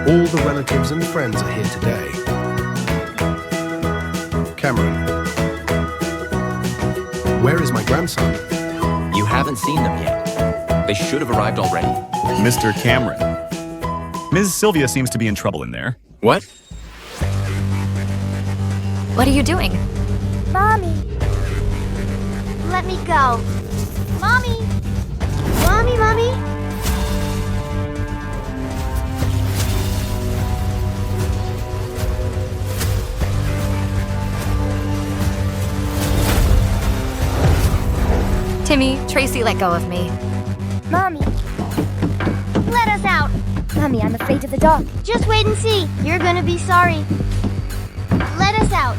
All the relatives and friends are here today. Cameron, where is my grandson? You haven't seen them yet. They should have arrived already. Mr. Cameron. Ms. Sylvia seems to be in trouble in there. What? What are you doing? Mommy! Let me go. Mommy! Mommy, Mommy! Timmy, Tracy let go of me. Mommy! Let us out! Mommy, I'm afraid of the dark. Just wait and see. You're gonna be sorry. Let us out.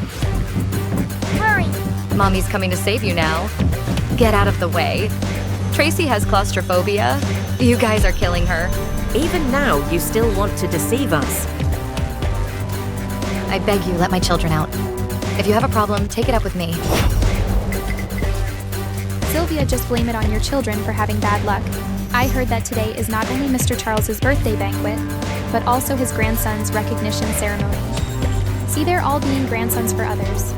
Hurry! Mommy's coming to save you now. Get out of the way. Tracy has claustrophobia. You guys are killing her. Even now, you still want to deceive us. I beg you, let my children out. If you have a problem, take it up with me. Sylvia, just blame it on your children for having bad luck. I heard that today is not only Mr. Charles's birthday banquet, but also his grandson's recognition ceremony. See, they're all being grandsons for others.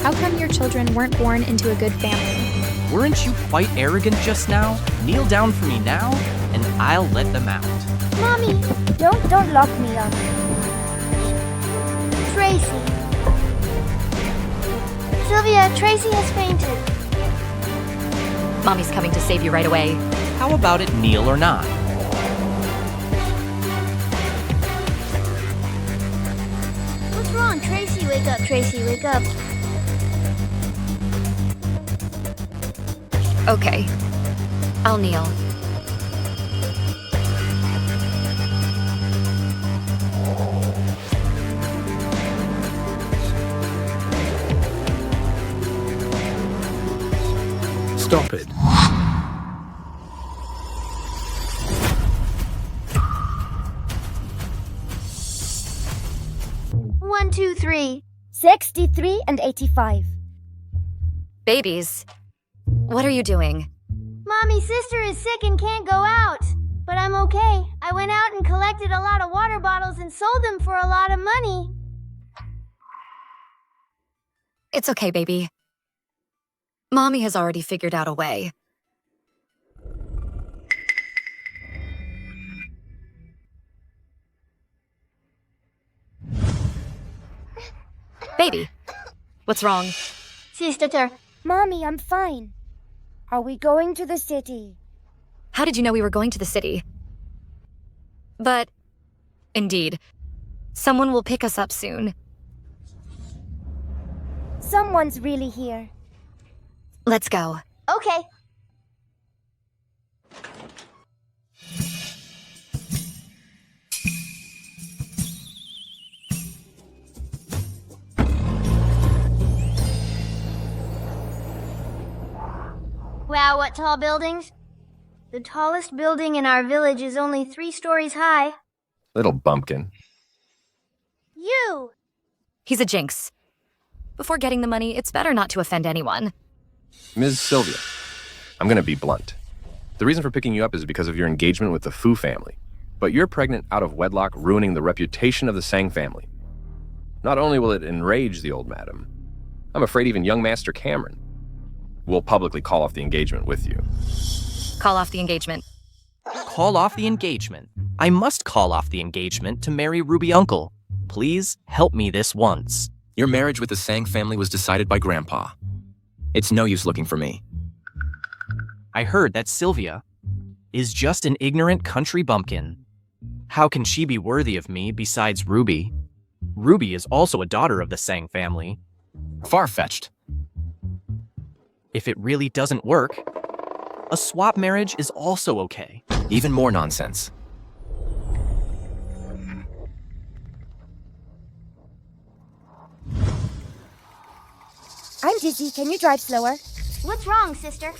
How come your children weren't born into a good family? Weren't you quite arrogant just now? Kneel down for me now, and I'll let them out. Mommy! Don't lock me up. Tracy. Sylvia, Tracy has fainted. Mommy's coming to save you right away. How about it, kneel or not? What's wrong? Tracy, wake up. Tracy, wake up. Okay. I'll kneel. Stop it. One, two, three. 63 and 85. Babies, what are you doing? Mommy's sister is sick and can't go out. But I'm okay. I went out and collected a lot of water bottles and sold them for a lot of money. It's okay, baby. Mommy has already figured out a way. Baby, what's wrong? Sister. Mommy, I'm fine. Are we going to the city? How did you know we were going to the city? But, indeed, someone will pick us up soon. Someone's really here. Let's go. Okay. Wow, what tall buildings? The tallest building in our village is only 3 stories high. Little bumpkin. You! He's a jinx. Before getting the money, it's better not to offend anyone. Ms. Sylvia, I'm gonna be blunt. The reason for picking you up is because of your engagement with the Fu family. But you're pregnant out of wedlock, ruining the reputation of the Sang family. Not only will it enrage the old madam, I'm afraid even young Master Cameron will publicly call off the engagement with you. Call off the engagement. Call off the engagement. I must call off the engagement to marry Ruby Uncle. Please help me this once. Your marriage with the Sang family was decided by Grandpa. It's no use looking for me. I heard that Sylvia is just an ignorant country bumpkin. How can she be worthy of me besides Ruby? Ruby is also a daughter of the Sang family. Far-fetched. If it really doesn't work, a swap marriage is also okay. Even more nonsense. I'm dizzy. Can you drive slower? What's wrong, sister?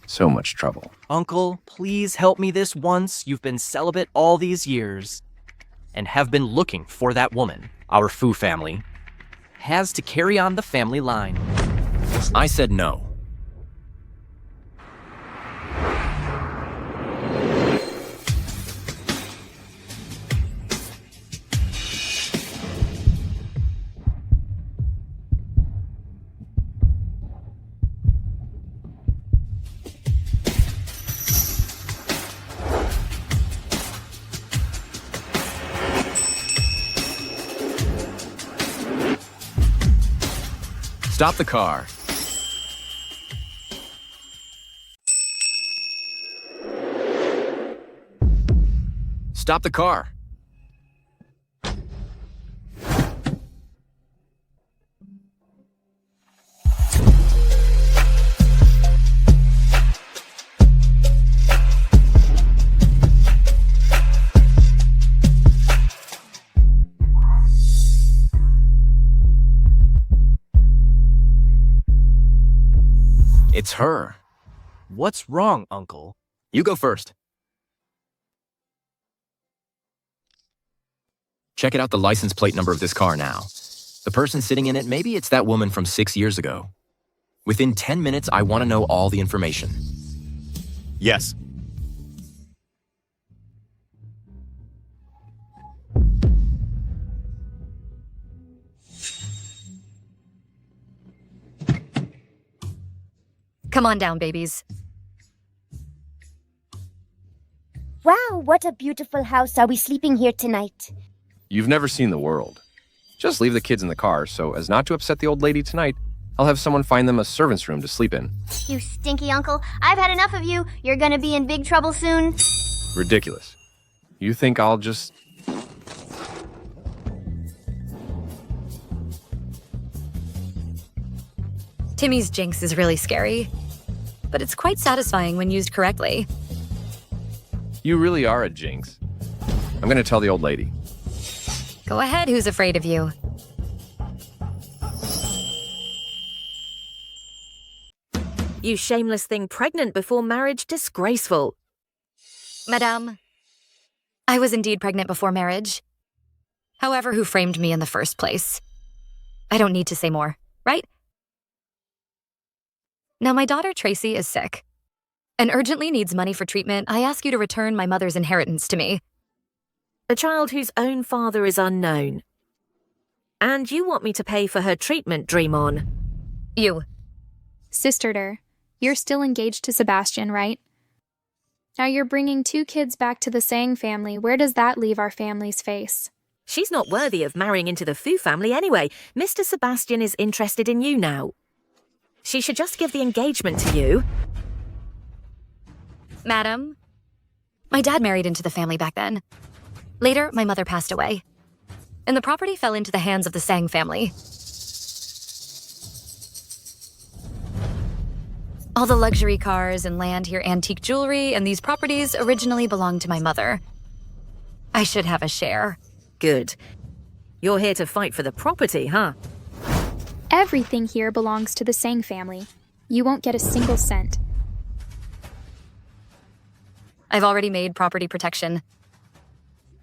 So much trouble. Uncle, please help me this once. You've been celibate all these years and have been looking for that woman. Our Fu family has to carry on the family line. I said no. Stop the car. Stop the car. It's her. What's wrong, Uncle? You go first. Check it out the license plate number of this car now. The person sitting in it, maybe it's that woman from 6 years ago. Within 10 minutes, I want to know all the information. Yes. Come on down, babies. Wow, what a beautiful house. Are we sleeping here tonight? You've never seen the world. Just leave the kids in the car, so as not to upset the old lady tonight, I'll have someone find them a servant's room to sleep in. You stinky uncle. I've had enough of you. You're gonna be in big trouble soon. Ridiculous. You think I'll just... Timmy's jinx is really scary, but it's quite satisfying when used correctly. You really are a jinx. I'm gonna tell the old lady. Go ahead, who's afraid of you? You shameless thing, pregnant before marriage, disgraceful. Madame, I was indeed pregnant before marriage. However, who framed me in the first place? I don't need to say more, right? Now, my daughter Tracy is sick and urgently needs money for treatment. I ask you to return my mother's inheritance to me. A child whose own father is unknown. And you want me to pay for her treatment, Dream On? You. Sister, you're still engaged to Sebastian, right? Now you're bringing 2 kids back to the Sang family. Where does that leave our family's face? She's not worthy of marrying into the Fu family anyway. Mr. Sebastian is interested in you now. She should just give the engagement to you. Madam, my dad married into the family back then. Later, my mother passed away, and the property fell into the hands of the Sang family. All the luxury cars and land here, antique jewelry, and these properties originally belonged to my mother. I should have a share. Good. You're here to fight for the property, huh? Everything here belongs to the Sang family. You won't get a single cent. I've already made property protection.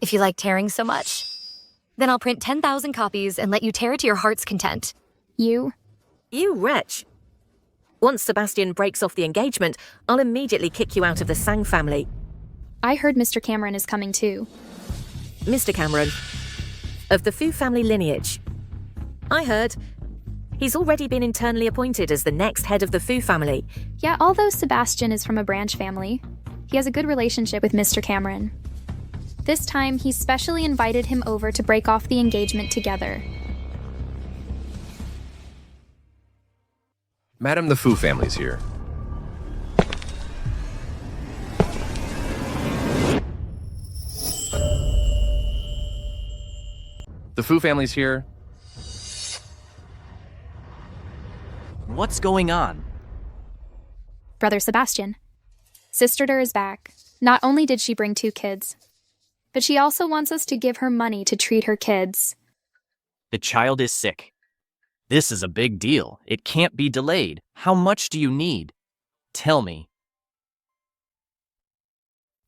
If you like tearing so much, then I'll print 10,000 copies and let you tear it to your heart's content. You? You wretch. Once Sebastian breaks off the engagement, I'll immediately kick you out of the Sang family. I heard Mr. Cameron is coming too. Mr. Cameron, of the Fu family lineage. I heard. He's already been internally appointed as the next head of the Fu family. Yeah, although Sebastian is from a branch family, he has a good relationship with Mr. Cameron. This time, he specially invited him over to break off the engagement together. Madam, the Fu family's here. The Fu family's here. What's going on? Brother Sebastian. Sister is back. Not only did she bring 2 kids, but she also wants us to give her money to treat her kids. The child is sick. This is a big deal. It can't be delayed. How much do you need? Tell me.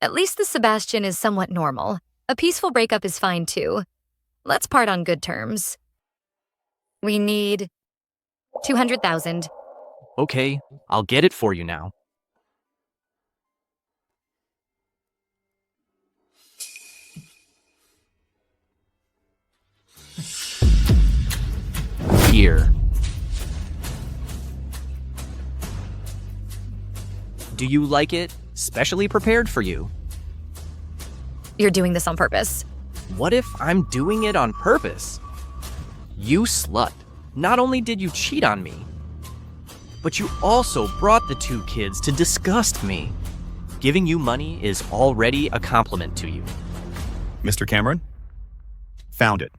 At least the Sebastian is somewhat normal. A peaceful breakup is fine too. Let's part on good terms. We need 200,000. Okay, I'll get it for you now. Here. Do you like it? Specially prepared for you. You're doing this on purpose. What if I'm doing it on purpose? You slut. Not only did you cheat on me, but you also brought the two kids to disgust me. Giving you money is already a compliment to you. Mr. Cameron? Found it.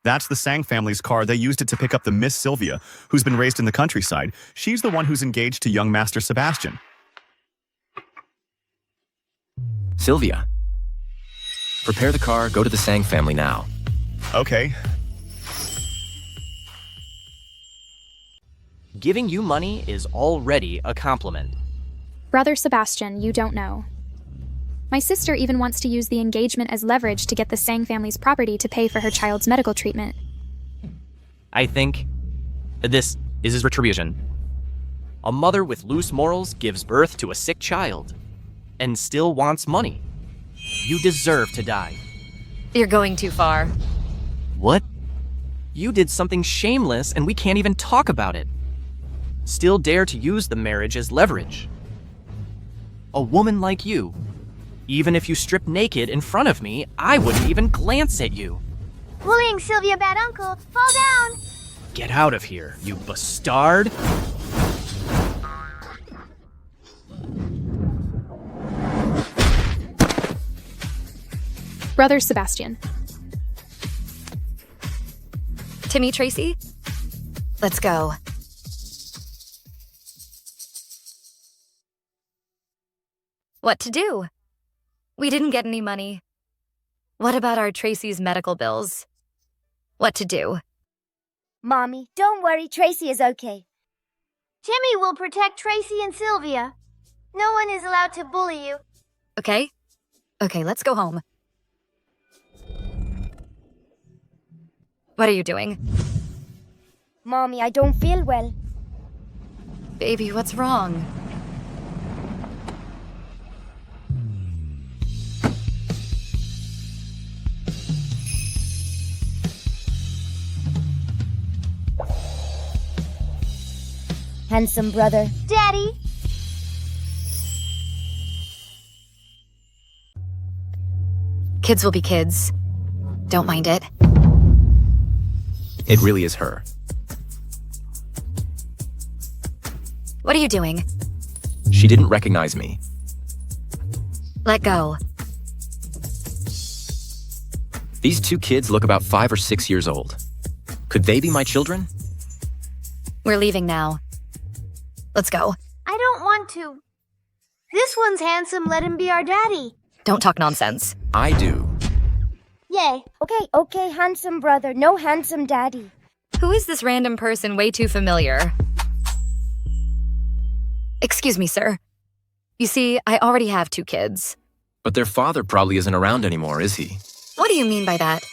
That's the Sang family's car. They used it to pick up the Miss Sylvia, who's been raised in the countryside. She's the one who's engaged to young Master Sebastian. Sylvia. Prepare the car, go to the Sang family now. Okay. Giving you money is already a compliment. Brother Sebastian, you don't know. My sister even wants to use the engagement as leverage to get the Sang family's property to pay for her child's medical treatment. I think this is his retribution. A mother with loose morals gives birth to a sick child and still wants money. You deserve to die. You're going too far. What? You did something shameless and we can't even talk about it. Still dare to use the marriage as leverage. A woman like you. Even if you stripped naked in front of me, I wouldn't even glance at you. Bullying Sylvia, bad uncle. Fall down. Get out of here, you bastard! Brother Sebastian. Timmy, Tracy? Let's go. What to do? We didn't get any money. What about our Tracy's medical bills? What to do? Mommy, don't worry. Tracy is okay. Timmy will protect Tracy and Sylvia. No one is allowed to bully you. Okay? Okay, let's go home. What are you doing? Mommy, I don't feel well. Baby, what's wrong? Handsome brother. Daddy! Kids will be kids. Don't mind it. It really is her. What are you doing? She didn't recognize me. Let go. These two kids look about 5 or 6 years old. Could they be my children? We're leaving now. Let's go. I don't want to. This one's handsome. Let him be our daddy. Don't talk nonsense. I do. Yay. Okay, handsome brother. No handsome daddy. Who is this random person way too familiar? Excuse me, sir. You see, I already have 2 kids. But their father probably isn't around anymore, is he? What do you mean by that?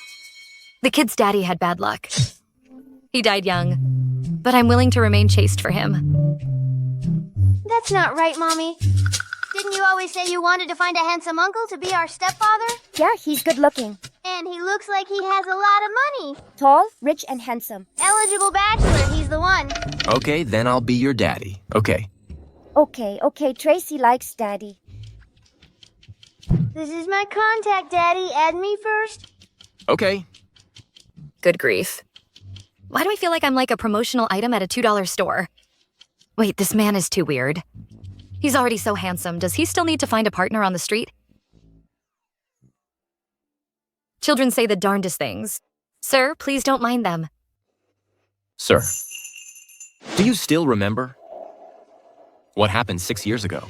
The kid's daddy had bad luck. He died young, but I'm willing to remain chaste for him. That's not right, Mommy. Didn't you always say you wanted to find a handsome uncle to be our stepfather? Yeah, he's good looking. And he looks like he has a lot of money. Tall, rich, and handsome. Eligible bachelor, he's the one. Okay, then I'll be your daddy. Okay. Okay, Tracy likes Daddy. This is my contact, Daddy. Add me first. Okay. Good grief. Why do I feel like I'm like a promotional item at a $2 store? Wait, this man is too weird. He's already so handsome. Does he still need to find a partner on the street? Children say the darndest things. Sir, please don't mind them. Sir, do you still remember what happened 6 years ago?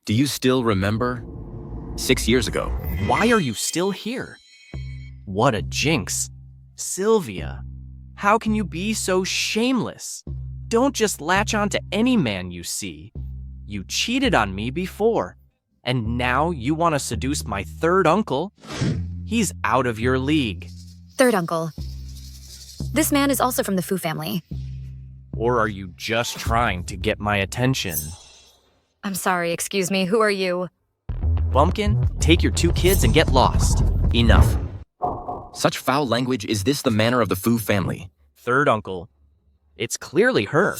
Do you still remember 6 years ago? Why are you still here? What a jinx. Sylvia, how can you be so shameless? Don't just latch on to any man you see. You cheated on me before, and now you want to seduce my third uncle? He's out of your league. Third uncle. This man is also from the Fu family. Or are you just trying to get my attention? I'm sorry, excuse me, who are you? Bumpkin, take your 2 kids and get lost. Enough. Such foul language, is this the manner of the Fu family? Third uncle. It's clearly her.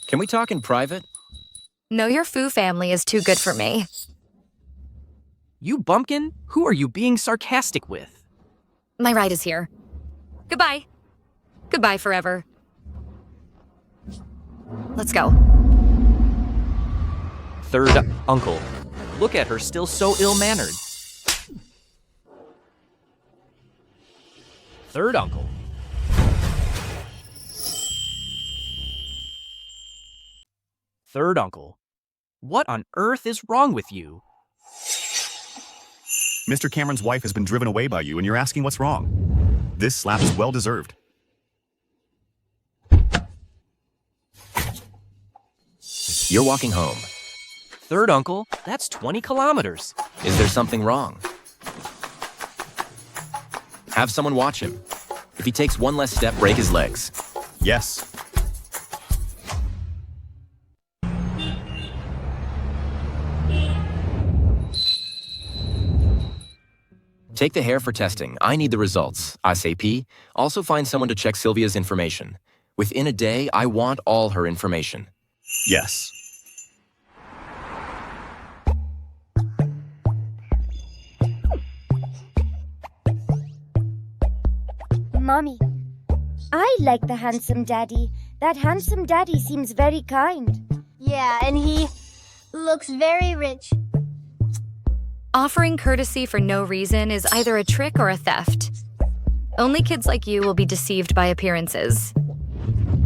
Can we talk in private? No, your Fu family is too good for me. You bumpkin? Who are you being sarcastic with? My ride is here. Goodbye. Goodbye forever. Let's go. Third uncle. Look at her, still so ill-mannered. Third uncle. Third uncle. What on earth is wrong with you? Mr. Cameron's wife has been driven away by you, and you're asking what's wrong. This slap is well-deserved. You're walking home. Third uncle, that's 20 kilometers. Is there something wrong? Have someone watch him. If he takes one less step, break his legs. Yes. Take the hair for testing. I need the results. ASAP. Also find someone to check Sylvia's information. Within a day, I want all her information. Yes. Mommy, I like the handsome daddy. That handsome daddy seems very kind. Yeah, and he looks very rich. Offering courtesy for no reason is either a trick or a theft. Only kids like you will be deceived by appearances.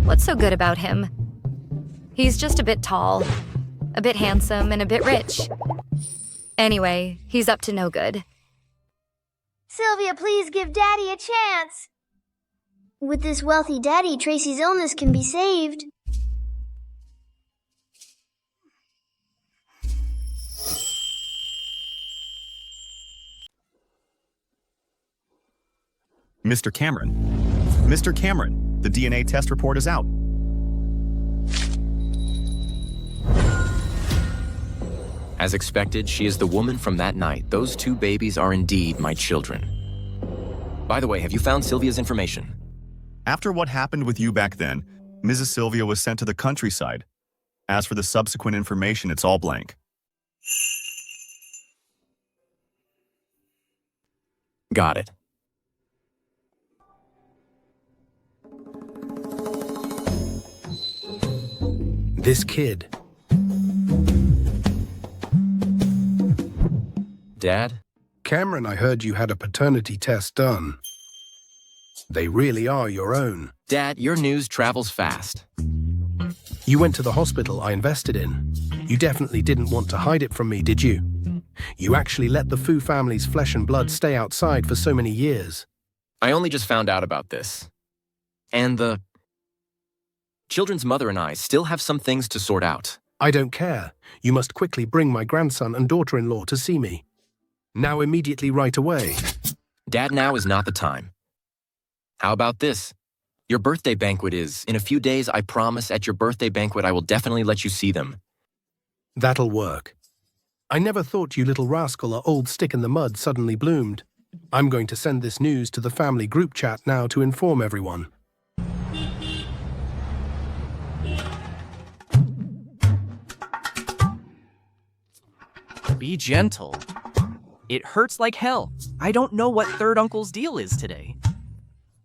What's so good about him? He's just a bit tall, a bit handsome, and a bit rich. Anyway, he's up to no good. Sylvia, please give Daddy a chance. With this wealthy daddy, Tracy's illness can be saved. Mr. Cameron. Mr. Cameron, the DNA test report is out. As expected, she is the woman from that night. Those two babies are indeed my children. By the way, have you found Sylvia's information? After what happened with you back then, Mrs. Sylvia was sent to the countryside. As for the subsequent information, it's all blank. Got it. This kid. Dad? Cameron, I heard you had a paternity test done. They really are your own. Dad, your news travels fast. You went to the hospital I invested in. You definitely didn't want to hide it from me, did you? You actually let the Fu family's flesh and blood stay outside for so many years. I only just found out about this. And the children's mother and I still have some things to sort out. I don't care. You must quickly bring my grandson and daughter-in-law to see me. Now immediately right away. Dad, now is not the time. How about this? Your birthday banquet is. In a few days, I promise, at your birthday banquet, I will definitely let you see them. That'll work. I never thought you little rascal or old stick in the mud suddenly bloomed. I'm going to send this news to the family group chat now to inform everyone. Be gentle. It hurts like hell. I don't know what third uncle's deal is today.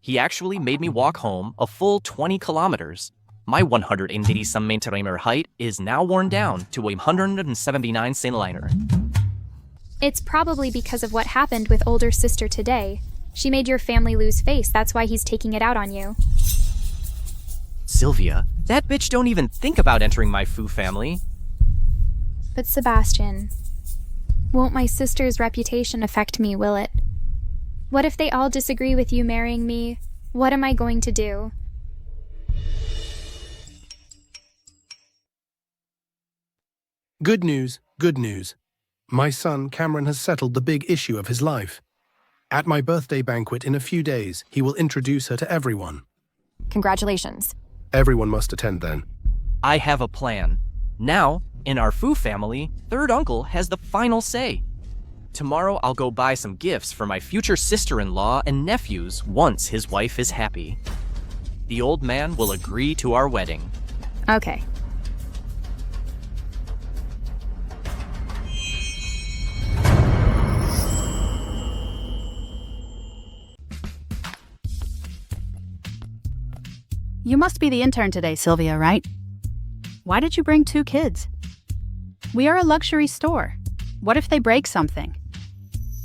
He actually made me walk home a full 20 kilometers. My 180-some meter height is now worn down to a 179 centimeter. It's probably because of what happened with older sister today. She made your family lose face, that's why he's taking it out on you. Sylvia, that bitch don't even think about entering my Fu family. But Sebastian, won't my sister's reputation affect me, will it? What if they all disagree with you marrying me? What am I going to do? Good news, good news. My son, Cameron, has settled the big issue of his life. At my birthday banquet in a few days, he will introduce her to everyone. Congratulations. Everyone must attend then. I have a plan. Now, in our Fu family, third uncle has the final say. Tomorrow I'll go buy some gifts for my future sister-in-law and nephews once his wife is happy. The old man will agree to our wedding. Okay. You must be the intern today, Sylvia, right? Why did you bring 2 kids? We are a luxury store. What if they break something?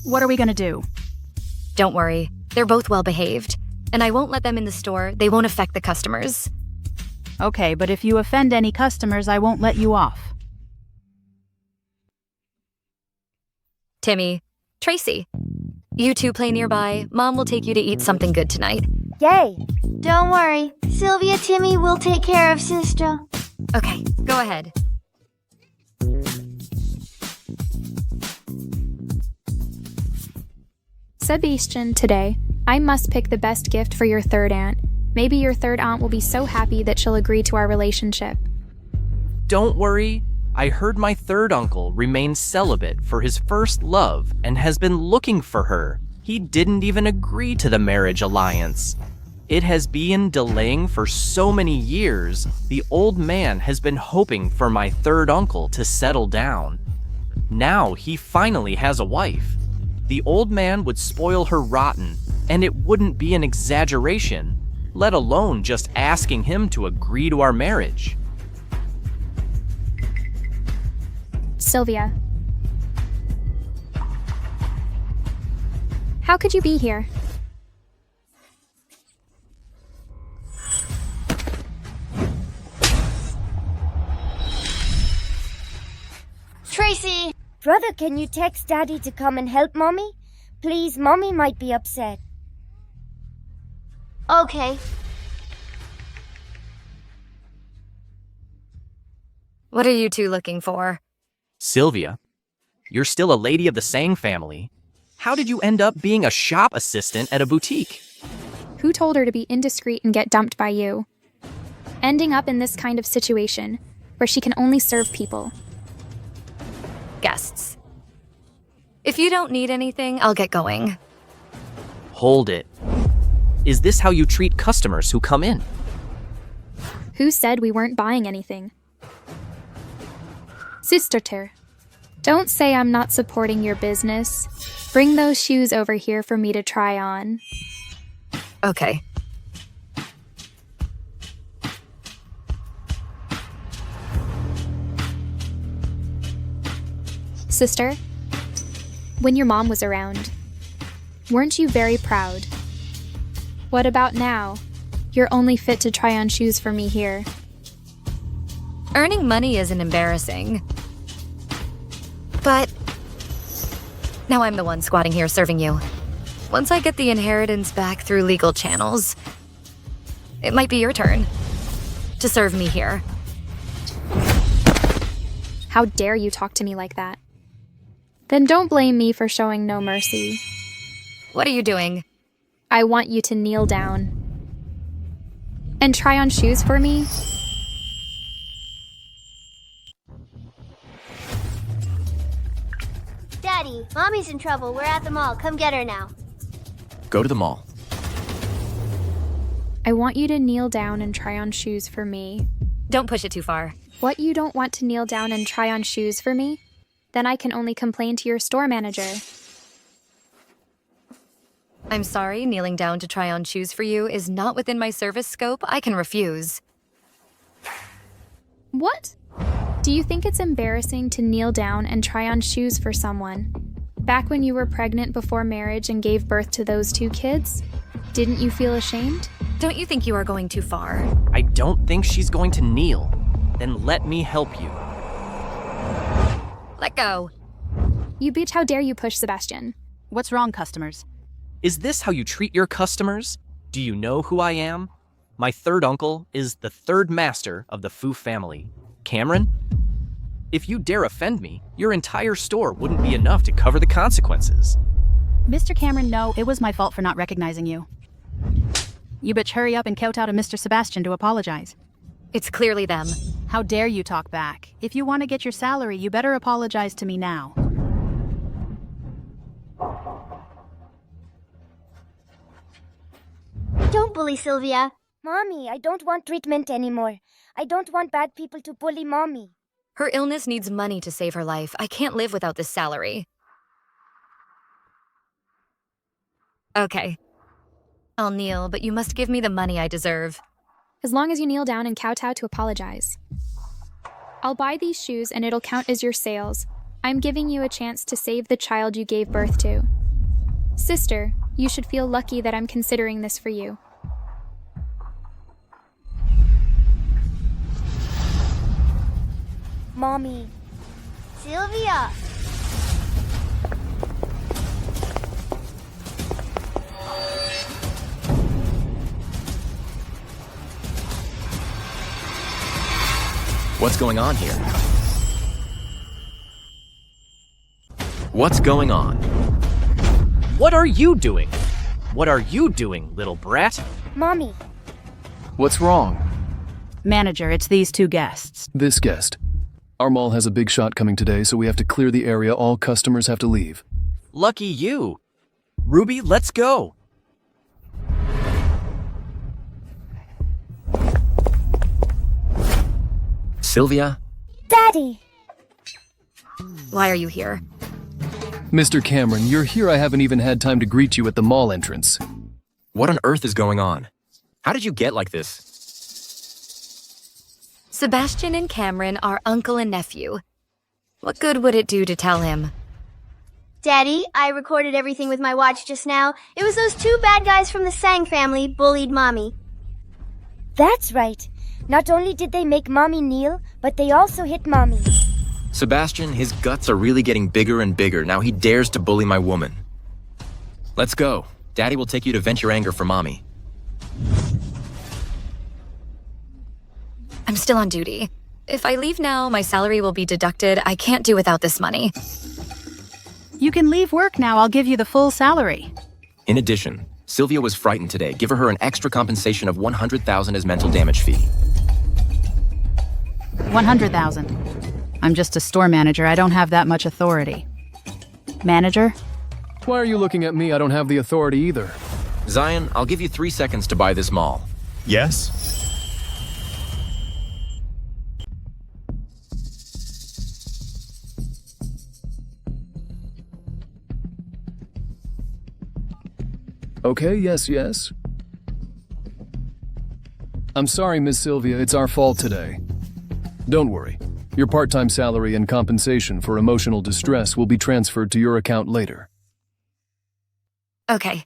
What are we gonna do? Don't worry, they're both well behaved, and I won't let them in the store. They won't affect the customers. Okay, but if you offend any customers, I won't let you off. Timmy, Tracy, you two play nearby. Mom will take you to eat something good tonight. Yay! Don't worry. Sylvia, Timmy will take care of sister. Okay, go ahead. Sebastian, today, I must pick the best gift for your third aunt. Maybe your third aunt will be so happy that she'll agree to our relationship. Don't worry. I heard my third uncle remains celibate for his first love and has been looking for her. He didn't even agree to the marriage alliance. It has been delaying for so many years, the old man has been hoping for my third uncle to settle down. Now he finally has a wife. The old man would spoil her rotten, and it wouldn't be an exaggeration, let alone just asking him to agree to our marriage. Sylvia. How could you be here? Tracy! Brother, can you text Daddy to come and help Mommy? Please, Mommy might be upset. Okay. What are you two looking for? Sylvia, you're still a lady of the Sang family. How did you end up being a shop assistant at a boutique? Who told her to be indiscreet and get dumped by you? Ending up in this kind of situation, where she can only serve people. Guests. If you don't need anything, I'll get going. Hold it. Is this how you treat customers who come in? Who said we weren't buying anything? Sister, don't say I'm not supporting your business. Bring those shoes over here for me to try on. Okay. Sister, when your mom was around, weren't you very proud? What about now? You're only fit to try on shoes for me here. Earning money isn't embarrassing. But now I'm the one squatting here serving you. Once I get the inheritance back through legal channels, it might be your turn to serve me here. How dare you talk to me like that? Then don't blame me for showing no mercy. What are you doing? I want you to kneel down and try on shoes for me. Daddy, Mommy's in trouble. We're at the mall. Come get her now. Go to the mall. I want you to kneel down and try on shoes for me. Don't push it too far. What, you don't want to kneel down and try on shoes for me? Then I can only complain to your store manager. I'm sorry, kneeling down to try on shoes for you is not within my service scope. I can refuse. What? Do you think it's embarrassing to kneel down and try on shoes for someone? Back when you were pregnant before marriage and gave birth to those 2 kids? Didn't you feel ashamed? Don't you think you are going too far? I don't think she's going to kneel. Then let me help you. Let go. You bitch, how dare you push Sebastian? What's wrong, customers? Is this how you treat your customers? Do you know who I am? My third uncle is the third master of the Fu family. Cameron? If you dare offend me, your entire store wouldn't be enough to cover the consequences. Mr. Cameron, no, it was my fault for not recognizing you. You bitch, hurry up and kowtow to Mr. Sebastian to apologize. It's clearly them. How dare you talk back? If you want to get your salary, you better apologize to me now. Don't bully Sylvia. Mommy, I don't want treatment anymore. I don't want bad people to bully Mommy. Her illness needs money to save her life. I can't live without this salary. Okay. I'll kneel, but you must give me the money I deserve. as long as you kneel down and kowtow to apologize. I'll buy these shoes and it'll count as your sales. I'm giving you a chance to save the child you gave birth to. Sister, you should feel lucky that I'm considering this for you. Mommy. Sylvia! What's going on here? What's going on? What are you doing? What are you doing, little brat? Mommy. What's wrong? Manager, it's these two guests. This guest. Our mall has a big shot coming today, so we have to clear the area. All customers have to leave. Lucky you. Ruby, let's go. Sylvia? Daddy! Why are you here? Mr. Cameron, you're here. I haven't even had time to greet you at the mall entrance. What on earth is going on? How did you get like this? Sebastian and Cameron are uncle and nephew. What good would it do to tell him? Daddy, I recorded everything with my watch just now. It was those two bad guys from the Sang family bullied Mommy. That's right. Not only did they make Mommy kneel, but they also hit Mommy. Sebastian, his guts are really getting bigger and bigger. Now he dares to bully my woman. Let's go. Daddy will take you to vent your anger for Mommy. I'm still on duty. If I leave now, my salary will be deducted. I can't do without this money. You can leave work now. I'll give you the full salary. In addition, Sylvia was frightened today. Give her an extra compensation of $100,000 as mental damage fee. 100,000. I'm just a store manager. I don't have that much authority. Manager? Why are you looking at me? I don't have the authority either. Zion, I'll give you 3 seconds to buy this mall. Yes? Okay, yes. I'm sorry, Miss Sylvia. It's our fault today. Don't worry. Your part-time salary and compensation for emotional distress will be transferred to your account later. Okay.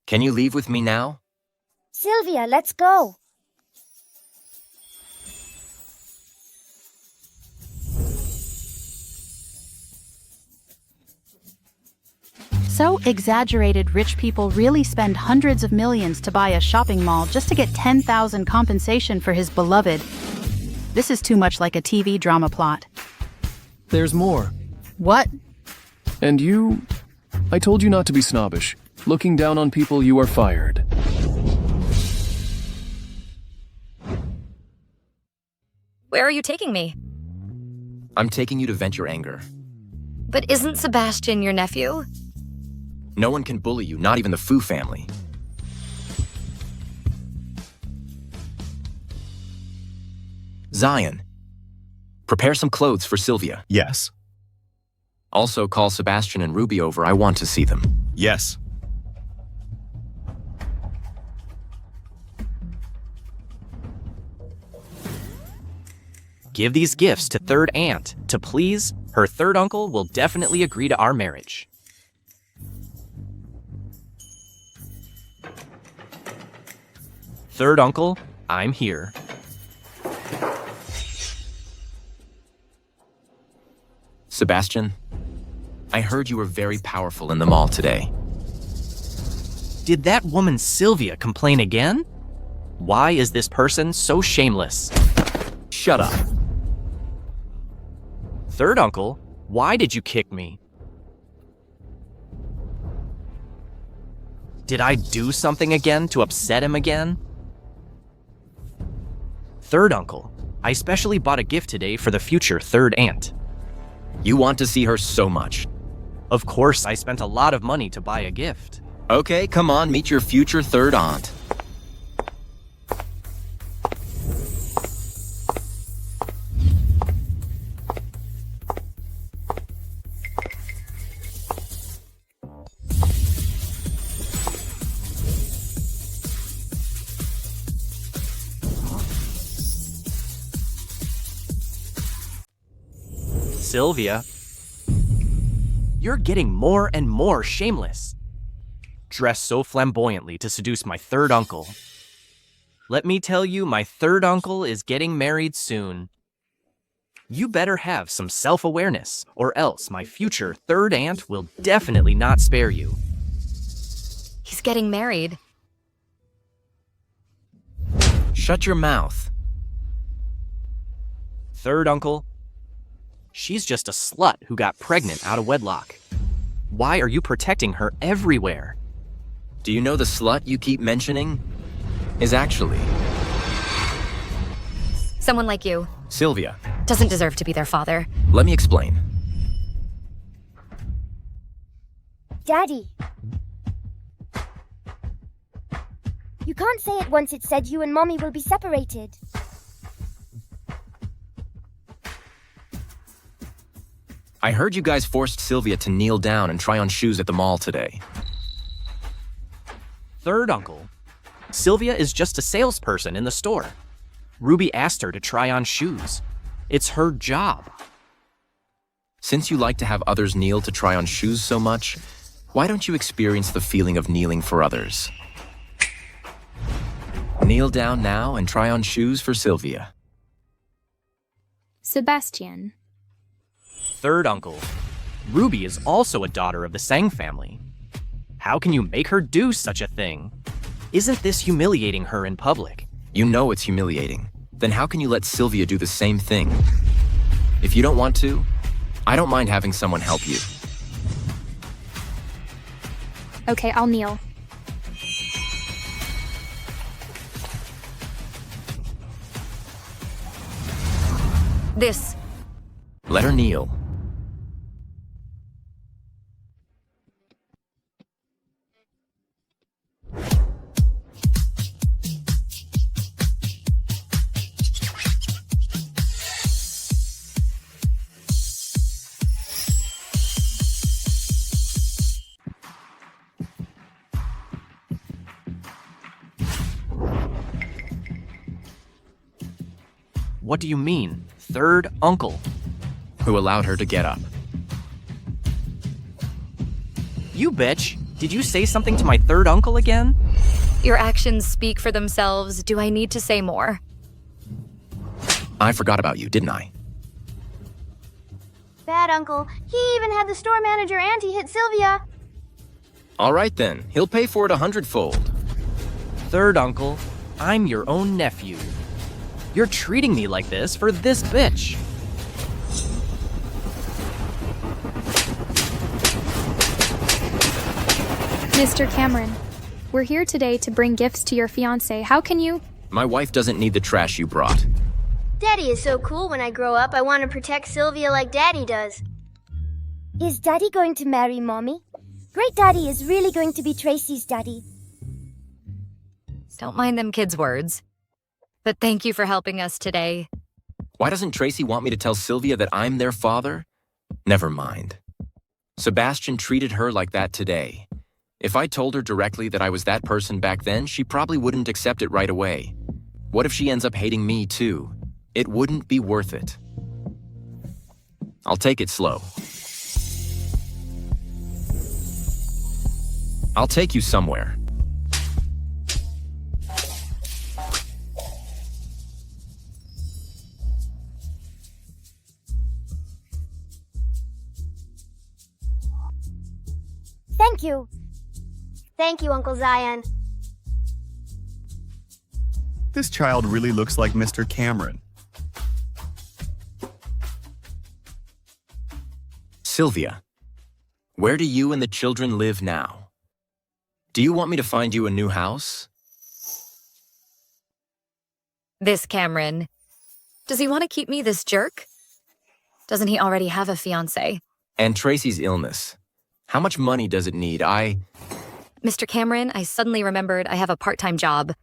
Can you leave with me now? Sylvia, let's go. So exaggerated, rich people really spend hundreds of millions to buy a shopping mall just to get 10,000 compensation for his beloved. This is too much like a TV drama plot. There's more. What? And you... I told you not to be snobbish. Looking down on people, you are fired. Where are you taking me? I'm taking you to vent your anger. But isn't Sebastian your nephew? No one can bully you, not even the Fu family. Zion, prepare some clothes for Sylvia. Yes. Also call Sebastian and Ruby over. I want to see them. Yes. Give these gifts to third aunt to please. Her third uncle will definitely agree to our marriage. Third uncle, I'm here. Sebastian, I heard you were very powerful in the mall today. Did that woman Sylvia complain again? Why is this person so shameless? Shut up. Third uncle, why did you kick me? Did I do something again to upset him again? Third uncle, I specially bought a gift today for the future third aunt. You want to see her so much. Of course, I spent a lot of money to buy a gift. Okay, come on, meet your future third aunt. Sylvia, you're getting more and more shameless. Dress so flamboyantly to seduce my third uncle. Let me tell you, my third uncle is getting married soon. You better have some self-awareness, or else my future third aunt will definitely not spare you. He's getting married. Shut your mouth. Third uncle, she's just a slut who got pregnant out of wedlock. Why are you protecting her everywhere? Do you know the slut you keep mentioning is actually Someone like you Sylvia? doesn't deserve to be their father. Let me explain. Daddy. You can't say it once it's said you and Mommy will be separated. I heard you guys forced Sylvia to kneel down and try on shoes at the mall today. Third uncle, Sylvia is just a salesperson in the store. Ruby asked her to try on shoes. It's her job. Since you like to have others kneel to try on shoes so much, why don't you experience the feeling of kneeling for others? Kneel down now and try on shoes for Sylvia. Sebastian. Third uncle, Ruby is also a daughter of the Sang family. How can you make her do such a thing? Isn't this humiliating her in public? You know it's humiliating. Then how can you let Sylvia do the same thing? If you don't want to, I don't mind having someone help you. Okay, I'll kneel. This. Let her kneel. What do you mean, third uncle? Who allowed her to get up. You bitch! Did you say something to my third uncle again? Your actions speak for themselves. Do I need to say more? I forgot about you, didn't I? Bad uncle. He even had the store manager auntie hit Sylvia. All right then, he'll pay for it 100-fold. Third uncle, I'm your own nephew. You're treating me like this for this bitch. Mr. Cameron, we're here today to bring gifts to your fiancé. How can you? My wife doesn't need the trash you brought. Daddy is so cool. When I grow up, I want to protect Sylvia like Daddy does. Is Daddy going to marry Mommy? Great Daddy is really going to be Tracy's daddy. Don't mind them kids' words. But thank you for helping us today. Why doesn't Tracy want me to tell Sylvia that I'm their father? Never mind. Sebastian treated her like that today. If I told her directly that I was that person back then, she probably wouldn't accept it right away. What if she ends up hating me too? It wouldn't be worth it. I'll take it slow. I'll take you somewhere. Thank you. Thank you, Uncle Zion. This child really looks like Mr. Cameron. Sylvia, where do you and the children live now? Do you want me to find you a new house? This Cameron. Does he want to keep me this jerk? Doesn't he already have a fiancé? And Tracy's illness. How much money does it need? Mr. Cameron, I suddenly remembered I have a part-time job.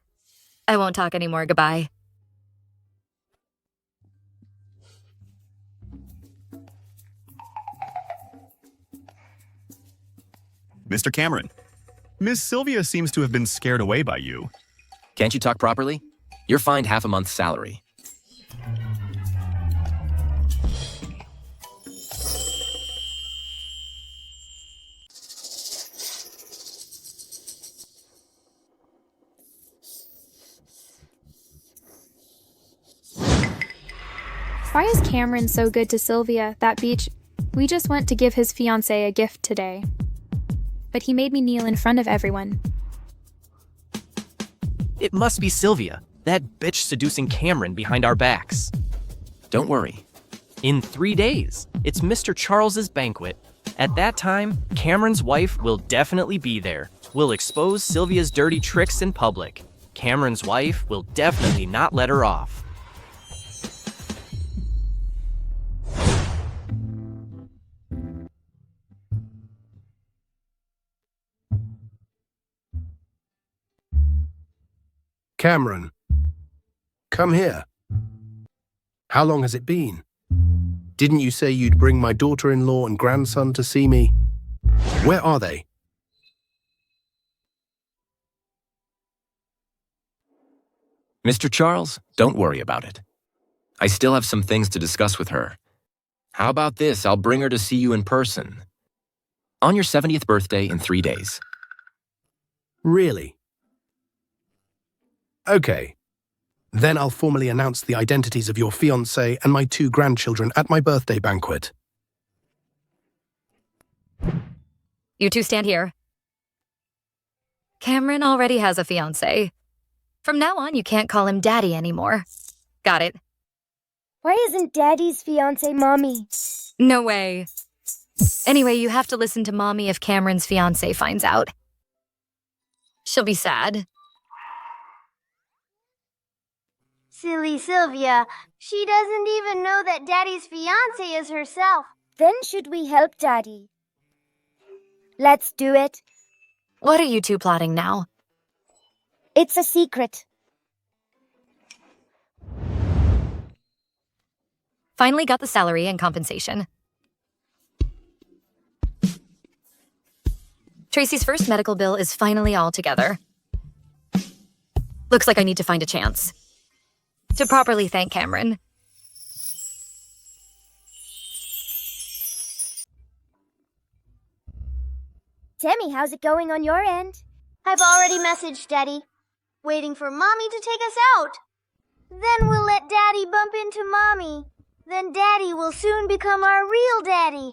I won't talk anymore. Goodbye. Mr. Cameron, Miss Sylvia seems to have been scared away by you. Can't you talk properly? You're fined half a month's salary. Why is Cameron so good to Sylvia, that beach? We just went to give his fiancée a gift today. But he made me kneel in front of everyone. It must be Sylvia, that bitch seducing Cameron behind our backs. Don't worry. In 3 days, it's Mr. Charles's banquet. At that time, Cameron's wife will definitely be there. We'll expose Sylvia's dirty tricks in public. Cameron's wife will definitely not let her off. Cameron, come here. How long has it been? Didn't you say you'd bring my daughter-in-law and grandson to see me? Where are they? Mr. Charles, don't worry about it. I still have some things to discuss with her. How about this? I'll bring her to see you in person. On your 70th birthday in 3 days. Really? Okay. Then I'll formally announce the identities of your fiancé and my 2 grandchildren at my birthday banquet. You two stand here. Cameron already has a fiancé. From now on, you can't call him Daddy anymore. Got it. Why isn't Daddy's fiancé Mommy? No way. Anyway, you have to listen to Mommy if Cameron's fiancé finds out. She'll be sad. Silly Sylvia. She doesn't even know that Daddy's fiancé is herself. Then should we help Daddy? Let's do it. What are you two plotting now? It's a secret. Finally got the salary and compensation. Tracy's first medical bill is finally all together. Looks like I need to find a chance to properly thank Cameron. Tammy, how's it going on your end? I've already messaged Daddy, waiting for Mommy to take us out. Then we'll let Daddy bump into Mommy. Then Daddy will soon become our real Daddy.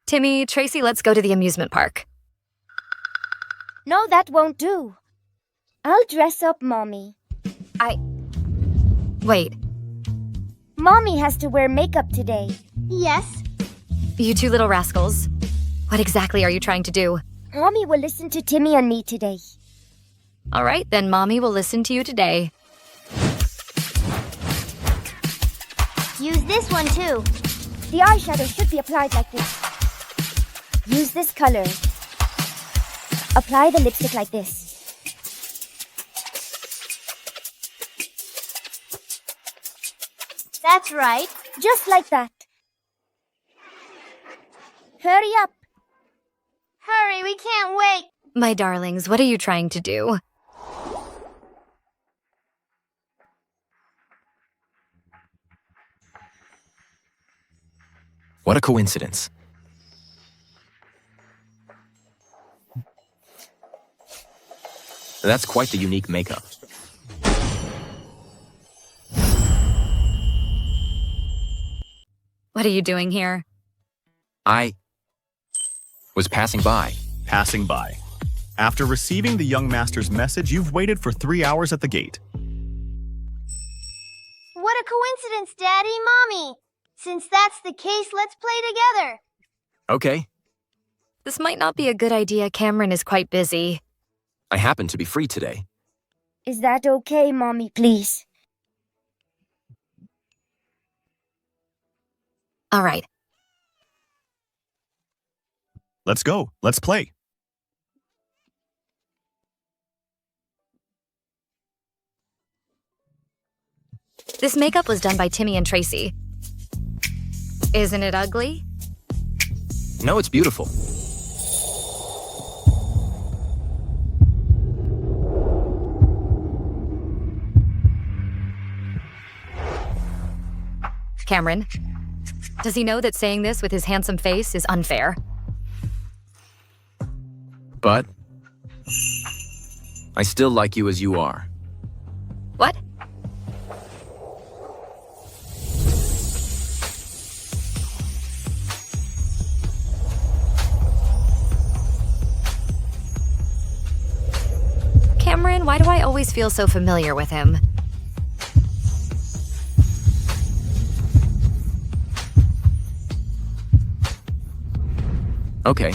Timmy, Tracy, let's go to the amusement park. No, that won't do. I'll dress up Mommy. Wait, Mommy has to wear makeup today. Yes? you two little rascals. What exactly are you trying to do? Mommy will listen to Timmy and me today. All right, then Mommy will listen to you today. Use this one too. The eyeshadow should be applied like this. Use this color. Apply the lipstick like this. That's right. Just like that. Hurry up. Hurry, we can't wait. My darlings, what are you trying to do? What a coincidence. That's quite the unique makeup. What are you doing here? I was passing by. Passing by. After receiving the young master's message, you've waited for 3 hours at the gate. What a coincidence, Daddy, Mommy. Since that's the case, let's play together. Okay, This might not be a good idea. Cameron is quite busy. I happen to be free today. Is that okay, Mommy, please? All right. Let's go. Let's play. This makeup was done by Timmy and Tracy. Isn't it ugly? No, it's beautiful. Cameron, does he know that saying this with his handsome face is unfair? But I still like you as you are. What? always feel so familiar with him. Okay.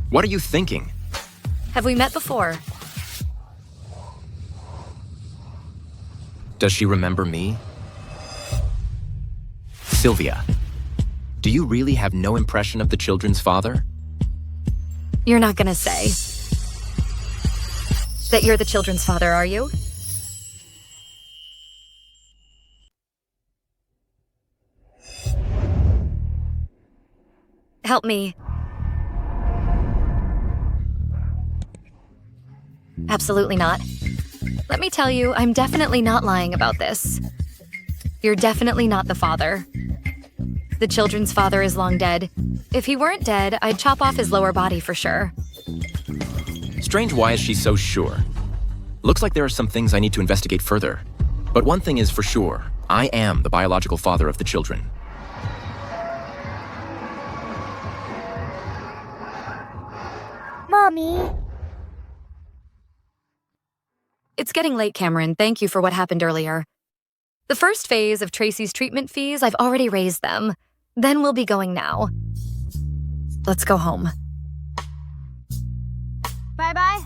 What are you thinking? Have we met before? Does she remember me? Sylvia, do you really have no impression of the children's father? You're not gonna say that you're the children's father, are you? Help me. Absolutely not. Let me tell you, I'm definitely not lying about this. You're definitely not the father. The children's father is long dead. If he weren't dead, I'd chop off his lower body for sure. Strange, why is she so sure? Looks like there are some things I need to investigate further. But one thing is for sure, I am the biological father of the children. Mommy! It's getting late, Cameron. Thank you for what happened earlier. The first phase of Tracy's treatment fees, I've already raised them. Then we'll be going now. Let's go home. Bye-bye.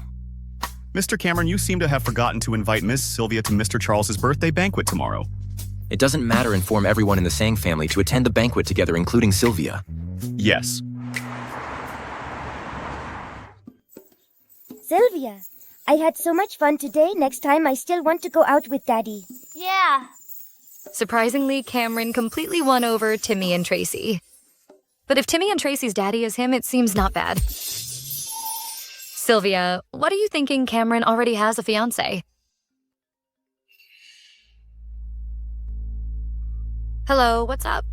Mr. Cameron, you seem to have forgotten to invite Miss Sylvia to Mr. Charles's birthday banquet tomorrow. It doesn't matter, inform everyone in the Sang family to attend the banquet together, including Sylvia. Yes. Sylvia, I had so much fun today. Next time I still want to go out with Daddy. Yeah. Surprisingly, Cameron completely won over Timmy and Tracy. But if Timmy and Tracy's daddy is him, it seems not bad. Sylvia, what are you thinking Cameron already has a fiancé? Hello, what's up?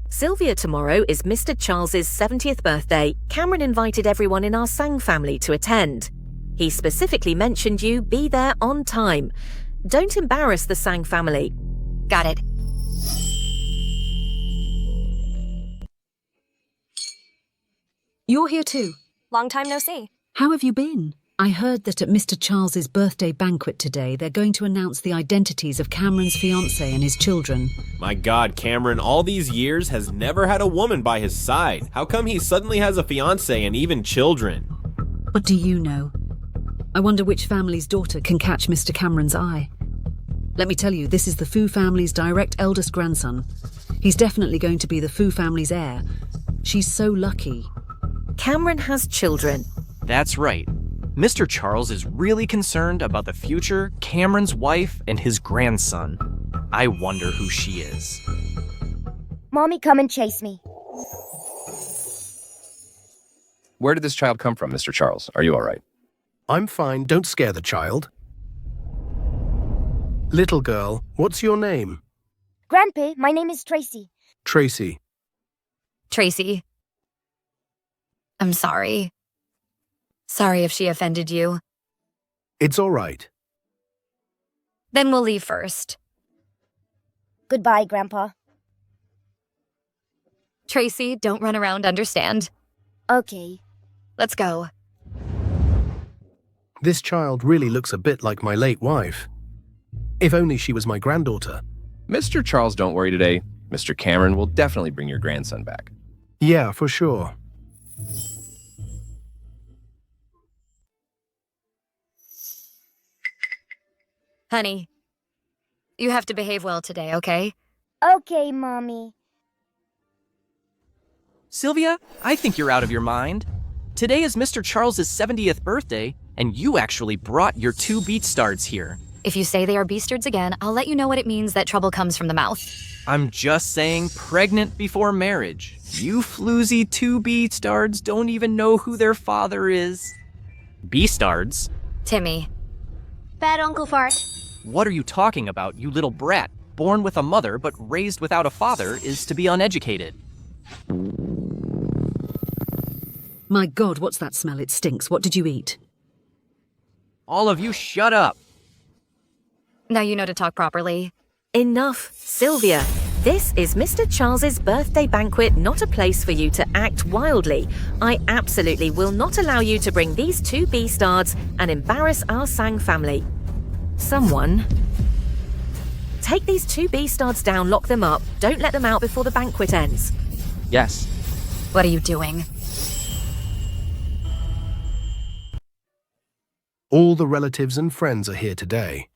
Sylvia, tomorrow is Mr. Charles's 70th birthday. Cameron invited everyone in our Sang family to attend. He specifically mentioned you be there on time. Don't embarrass the Sang family. Got it. You're here too. Long time no see. How have you been? I heard that at Mr. Charles's birthday banquet today, they're going to announce the identities of Cameron's fiancé and his children. My God, Cameron, all these years has never had a woman by his side. How come he suddenly has a fiancé and even children? What do you know? I wonder which family's daughter can catch Mr. Cameron's eye. Let me tell you, this is the Fu family's direct eldest grandson. He's definitely going to be the Fu family's heir. She's so lucky. Cameron has children. That's right. Mr. Charles is really concerned about the future, Cameron's wife, and his grandson. I wonder who she is. Mommy, come and chase me. Where did this child come from, Mr. Charles? Are you all right? I'm fine. Don't scare the child. Little girl, what's your name? Grandpa, my name is Tracy. Tracy. Tracy. I'm sorry. Sorry if she offended you. It's all right. Then we'll leave first. Goodbye, Grandpa. Tracy, don't run around, understand? Okay. Let's go. This child really looks a bit like my late wife. If only she was my granddaughter. Mr. Charles, don't worry today. Mr. Cameron will definitely bring your grandson back. Yeah, for sure. Honey, you have to behave well today, okay? Okay, Mommy. Sylvia, I think you're out of your mind. Today is Mr. Charles's 70th birthday, and you actually brought your 2 BeatStards here. If you say they are beastards again, I'll let you know what it means that trouble comes from the mouth. I'm just saying pregnant before marriage. You floozy 2 BeatStards don't even know who their father is. BeatStards? Timmy. Bad Uncle Fart. What are you talking about, you little brat? Born with a mother but raised without a father is to be uneducated. My God, what's that smell? It stinks. What did you eat? All of you shut up. Now you know to talk properly. Enough, Sylvia. This is Mr. Charles's birthday banquet, not a place for you to act wildly. I absolutely will not allow you to bring these 2 BeatStards and embarrass our Sang family. Someone. Take these 2 beastards down, lock them up. Don't let them out before the banquet ends. Yes. What are you doing? All the relatives and friends are here today.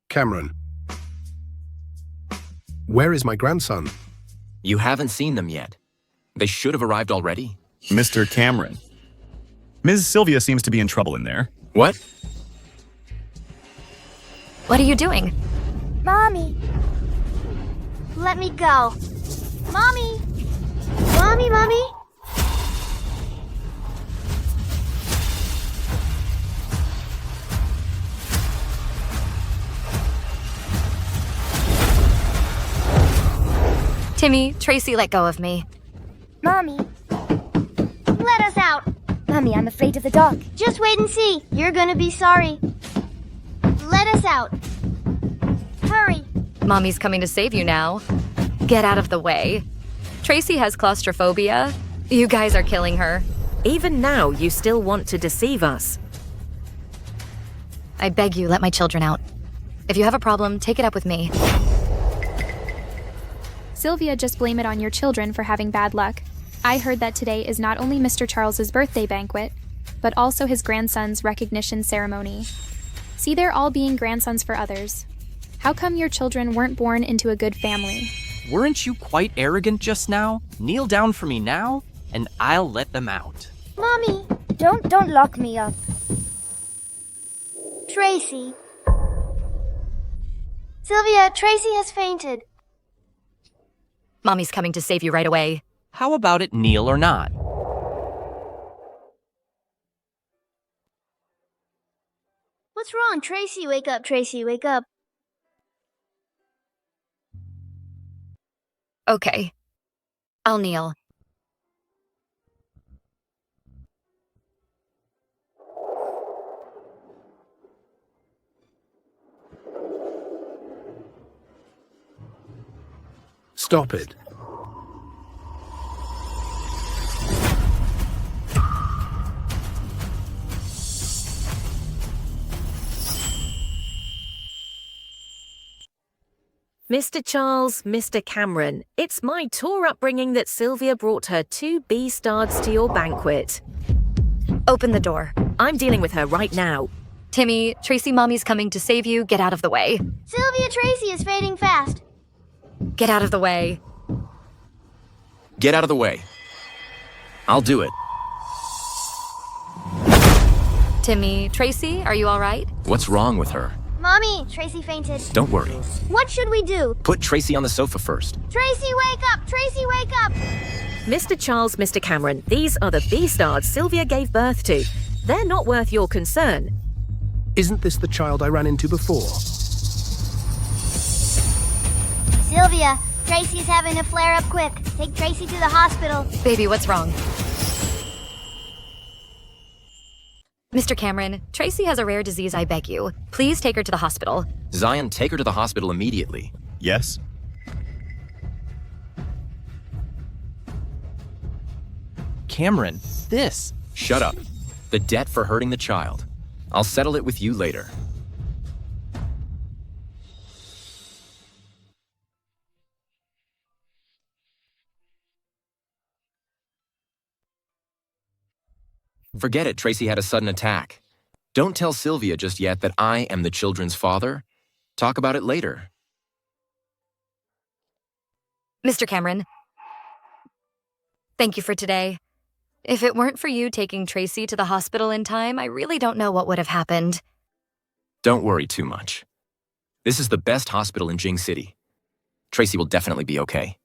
Cameron. Where is my grandson? You haven't seen them yet. They should have arrived already. Mr. Cameron. Ms. Sylvia seems to be in trouble in there. What? What are you doing? Mommy. Let me go. Mommy. Mommy. Timmy, Tracy let go of me. Mommy. Let us out. Mommy, I'm afraid of the dark. Just wait and see. You're gonna be sorry. Let us out. Hurry. Mommy's coming to save you now. Get out of the way. Tracy has claustrophobia. You guys are killing her. Even now, you still want to deceive us. I beg you, let my children out. If you have a problem, take it up with me. Sylvia, just blame it on your children for having bad luck. I heard that today is not only Mr. Charles's birthday banquet, but also his grandson's recognition ceremony. See, they're all being grandsons for others. How come your children weren't born into a good family? Weren't you quite arrogant just now? Kneel down for me now, and I'll let them out. Mommy. Don't lock me up. Tracy. Sylvia, Tracy has fainted. Mommy's coming to save you right away. How about it, kneel or not? What's wrong? Tracy, wake up. Tracy, wake up. Okay. I'll kneel. Stop it. Mr. Charles, Mr. Cameron, it's my tour upbringing that Sylvia brought her 2 beastards to your banquet. Open the door. I'm dealing with her right now. Timmy, Tracy, Mommy's coming to save you. Get out of the way. Sylvia, Tracy is fading fast. Get out of the way. Get out of the way. I'll do it. Timmy, Tracy, are you all right? What's wrong with her? Mommy, Tracy fainted. Don't worry. What should we do? Put Tracy on the sofa first. Tracy, wake up! Tracy, wake up! Mr. Charles, Mr. Cameron, these are the beastards Sylvia gave birth to. They're not worth your concern. Isn't this the child I ran into before? Sylvia, Tracy's having a flare-up quick. Take Tracy to the hospital. Baby, what's wrong? Mr. Cameron, Tracy has a rare disease, I beg you. Please take her to the hospital. Zion, take her to the hospital immediately. Yes? Cameron, this. Shut up. The debt for hurting the child. I'll settle it with you later. Forget it, Tracy had a sudden attack. Don't tell Sylvia just yet that I am the children's father. Talk about it later. Mr. Cameron, thank you for today. If it weren't for you taking Tracy to the hospital in time, I really don't know what would have happened. Don't worry too much. This is the best hospital in Jing City. Tracy will definitely be okay.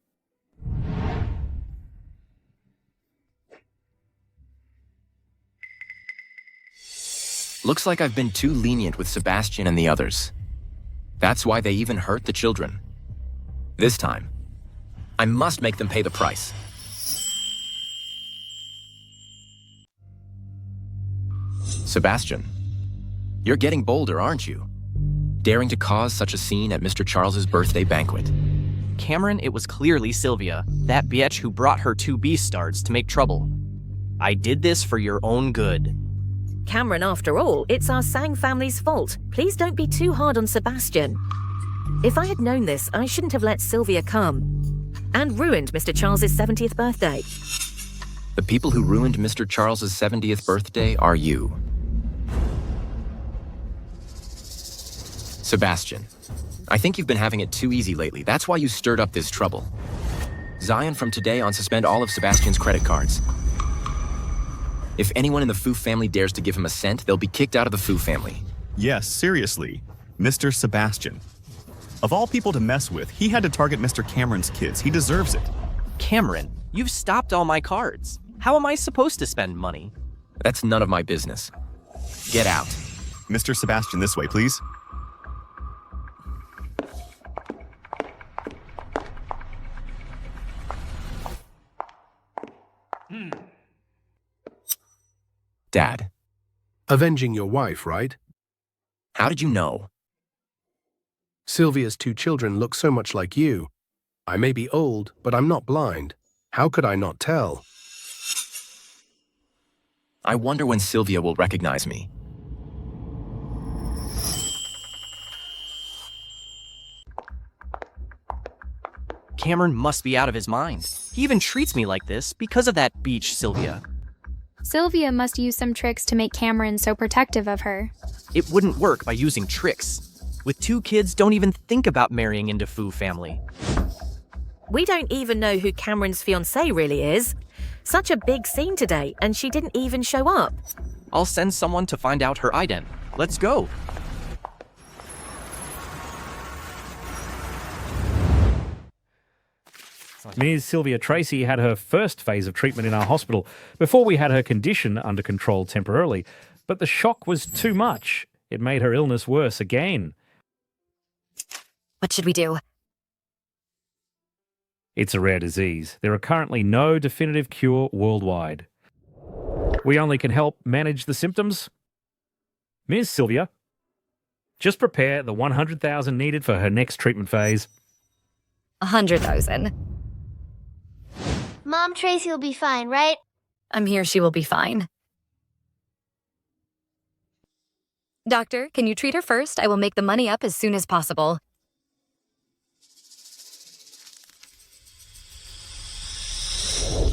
Looks like I've been too lenient with Sebastian and the others. That's why they even hurt the children. This time, I must make them pay the price. Sebastian, you're getting bolder, aren't you? Daring to cause such a scene at Mr. Charles's birthday banquet. Cameron, it was clearly Sylvia, that bitch who brought her 2 beastards to make trouble. I did this for your own good. Cameron after all. It's our Sang family's fault. Please don't be too hard on Sebastian. If I had known this, I shouldn't have let Sylvia come. And ruined Mr. Charles's 70th birthday. The people who ruined Mr. Charles's 70th birthday are you. Sebastian, I think you've been having it too easy lately. That's why you stirred up this trouble. Zion from today on suspend all of Sebastian's credit cards. If anyone in the Fu family dares to give him a cent, they'll be kicked out of the Fu family. Yes, seriously. Mr. Sebastian. Of all people to mess with, he had to target Mr. Cameron's kids. He deserves it. Cameron, you've stopped all my cards. How am I supposed to spend money? That's none of my business. Get out. Mr. Sebastian, this way, please. Dad. Avenging your wife, right? How did you know? Sylvia's 2 children look so much like you. I may be old, but I'm not blind. How could I not tell? I wonder when Sylvia will recognize me. Cameron must be out of his mind. He even treats me like this because of that beach, Sylvia. Sylvia must use some tricks to make Cameron so protective of her. It wouldn't work by using tricks. With 2 kids, don't even think about marrying into Fu family. We don't even know who Cameron's fiancée really is. Such a big scene today, and she didn't even show up. I'll send someone to find out her ident. Let's go. Ms. Sylvia Tracy had her first phase of treatment in our hospital before we had her condition under control temporarily. But the shock was too much. It made her illness worse again. What should we do? It's a rare disease. There are currently no definitive cure worldwide. We only can help manage the symptoms. Ms. Sylvia, just prepare the 100,000 needed for her next treatment phase. 100,000. Mom, Tracy will be fine, right? I'm here, she will be fine. Doctor, can you treat her first? I will make the money up as soon as possible.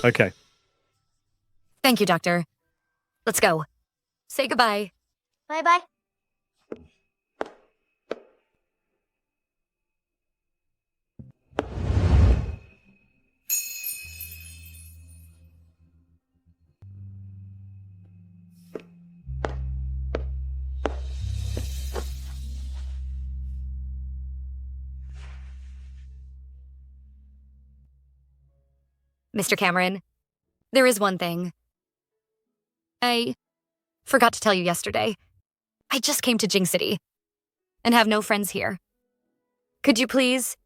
Okay. Thank you, Doctor. Let's go. Say goodbye. Bye-bye. Mr. Cameron, there is one thing. I forgot to tell you yesterday. I just came to Jing City and have no friends here. Could you please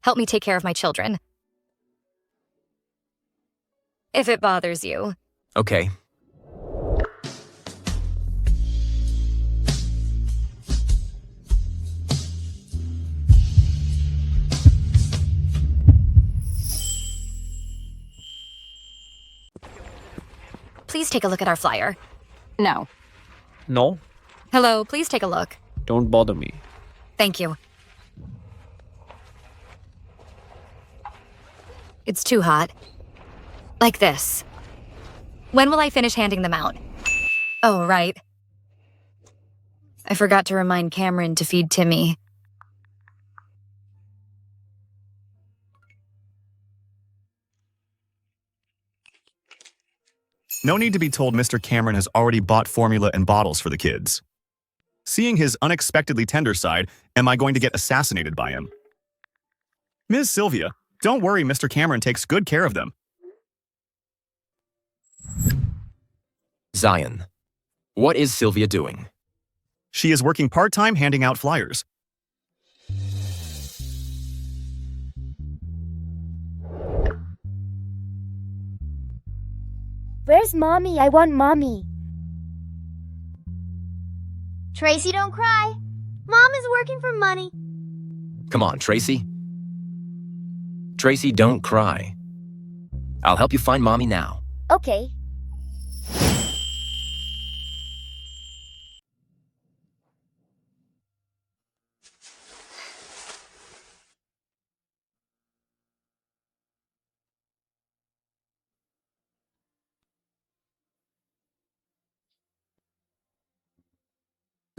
help me take care of my children? If it bothers you. Okay. Please take a look at our flyer. No. No, Hello, please take a look. don't bother me. Thank you. It's too hot. Like this. When will I finish handing them out? Oh, right. I forgot to remind Cameron to feed Timmy. No need to be told Mr. Cameron has already bought formula and bottles for the kids. Seeing his unexpectedly tender side, am I going to get assassinated by him? Ms. Sylvia, don't worry, Mr. Cameron takes good care of them. Zion, what is Sylvia doing? She is working part-time handing out flyers. Where's Mommy? I want Mommy. Tracy, don't cry. Mom is working for money. Come on, Tracy. Tracy, don't cry. I'll help you find Mommy now. Okay.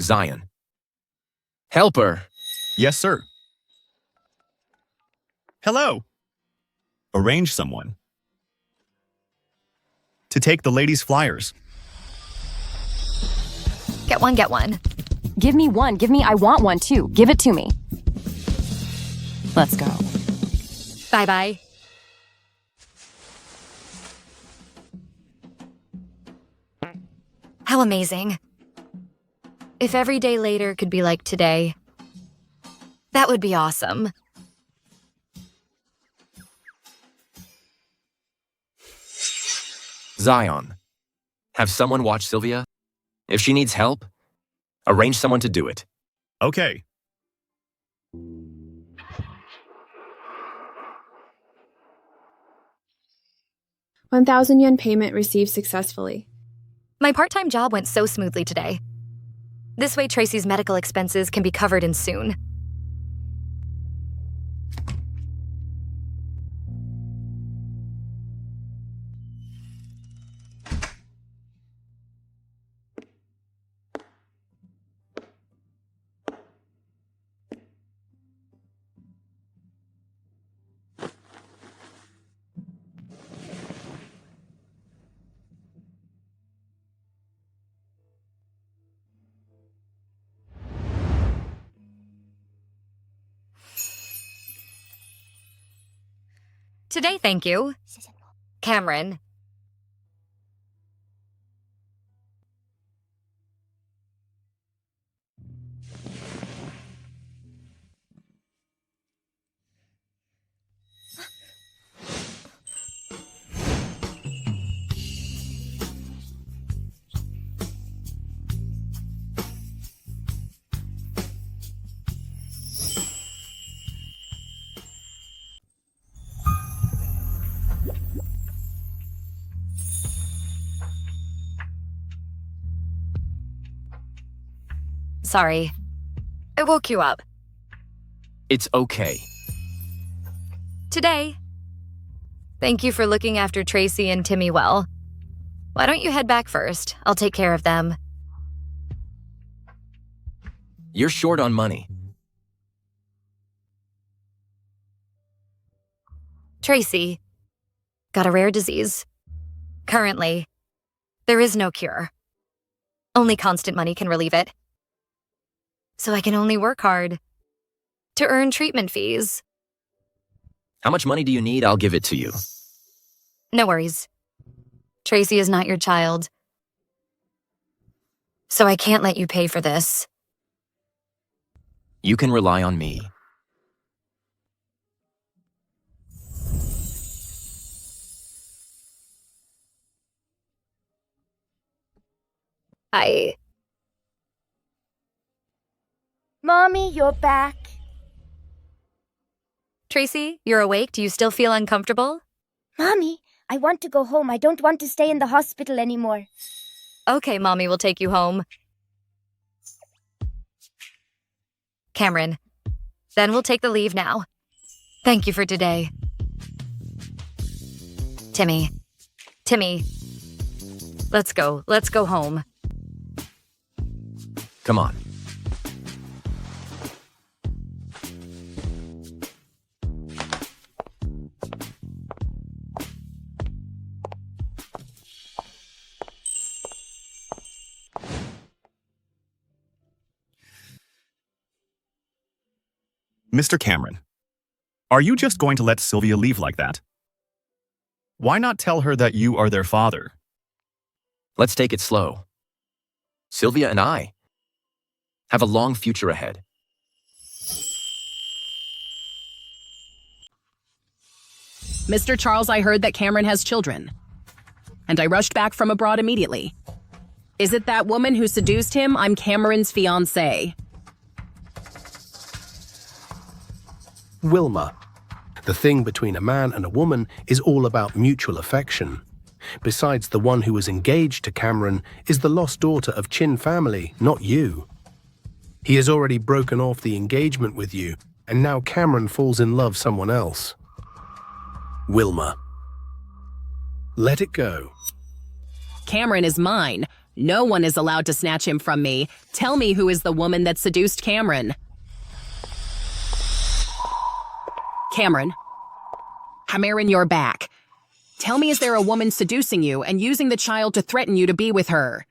Zion. Help her. Yes, sir. Hello. Arrange someone to take the ladies' flyers. Get one, get one. Give me one. I want one too. Give it to me. Let's go. Bye-bye. How amazing. If every day later could be like today, that would be awesome. Zion. Have someone watch Sylvia. If she needs help, arrange someone to do it. Okay. $1,000 payment received successfully. My part-time job went so smoothly today. This way Tracy's medical expenses can be covered in soon. Today, thank you. Cameron. Sorry. I woke you up. It's okay. Today. Thank you for looking after Tracy and Timmy well. Why don't you head back first? I'll take care of them. You're short on money. Tracy. Got a rare disease. Currently, there is no cure. Only constant money can relieve it. So I can only work hard to earn treatment fees. How much money do you need? I'll give it to you. No worries. Tracy is not your child. So I can't let you pay for this. You can rely on me. Mommy, you're back. Tracy, you're awake? Do you still feel uncomfortable? Mommy, I want to go home. I don't want to stay in the hospital anymore. Okay, Mommy will take you home. Cameron, then we'll take the leave now. Thank you for today. Timmy, let's go home. Come on. Mr. Cameron, are you just going to let Sylvia leave like that? Why not tell her that you are their father? Let's take it slow. Sylvia and I have a long future ahead. Mr. Charles, I heard that Cameron has children, and I rushed back from abroad immediately. Is it that woman who seduced him? I'm Cameron's fiancée. Wilma. The thing between a man and a woman is all about mutual affection. Besides, the one who was engaged to Cameron is the lost daughter of Chin family, not you. He has already broken off the engagement with you, and now Cameron falls in love someone else. Wilma. Let it go. Cameron is mine. No one is allowed to snatch him from me. Tell me who is the woman that seduced Cameron. Cameron, Cameron, you're back. Tell me, is there a woman seducing you and using the child to threaten you to be with her?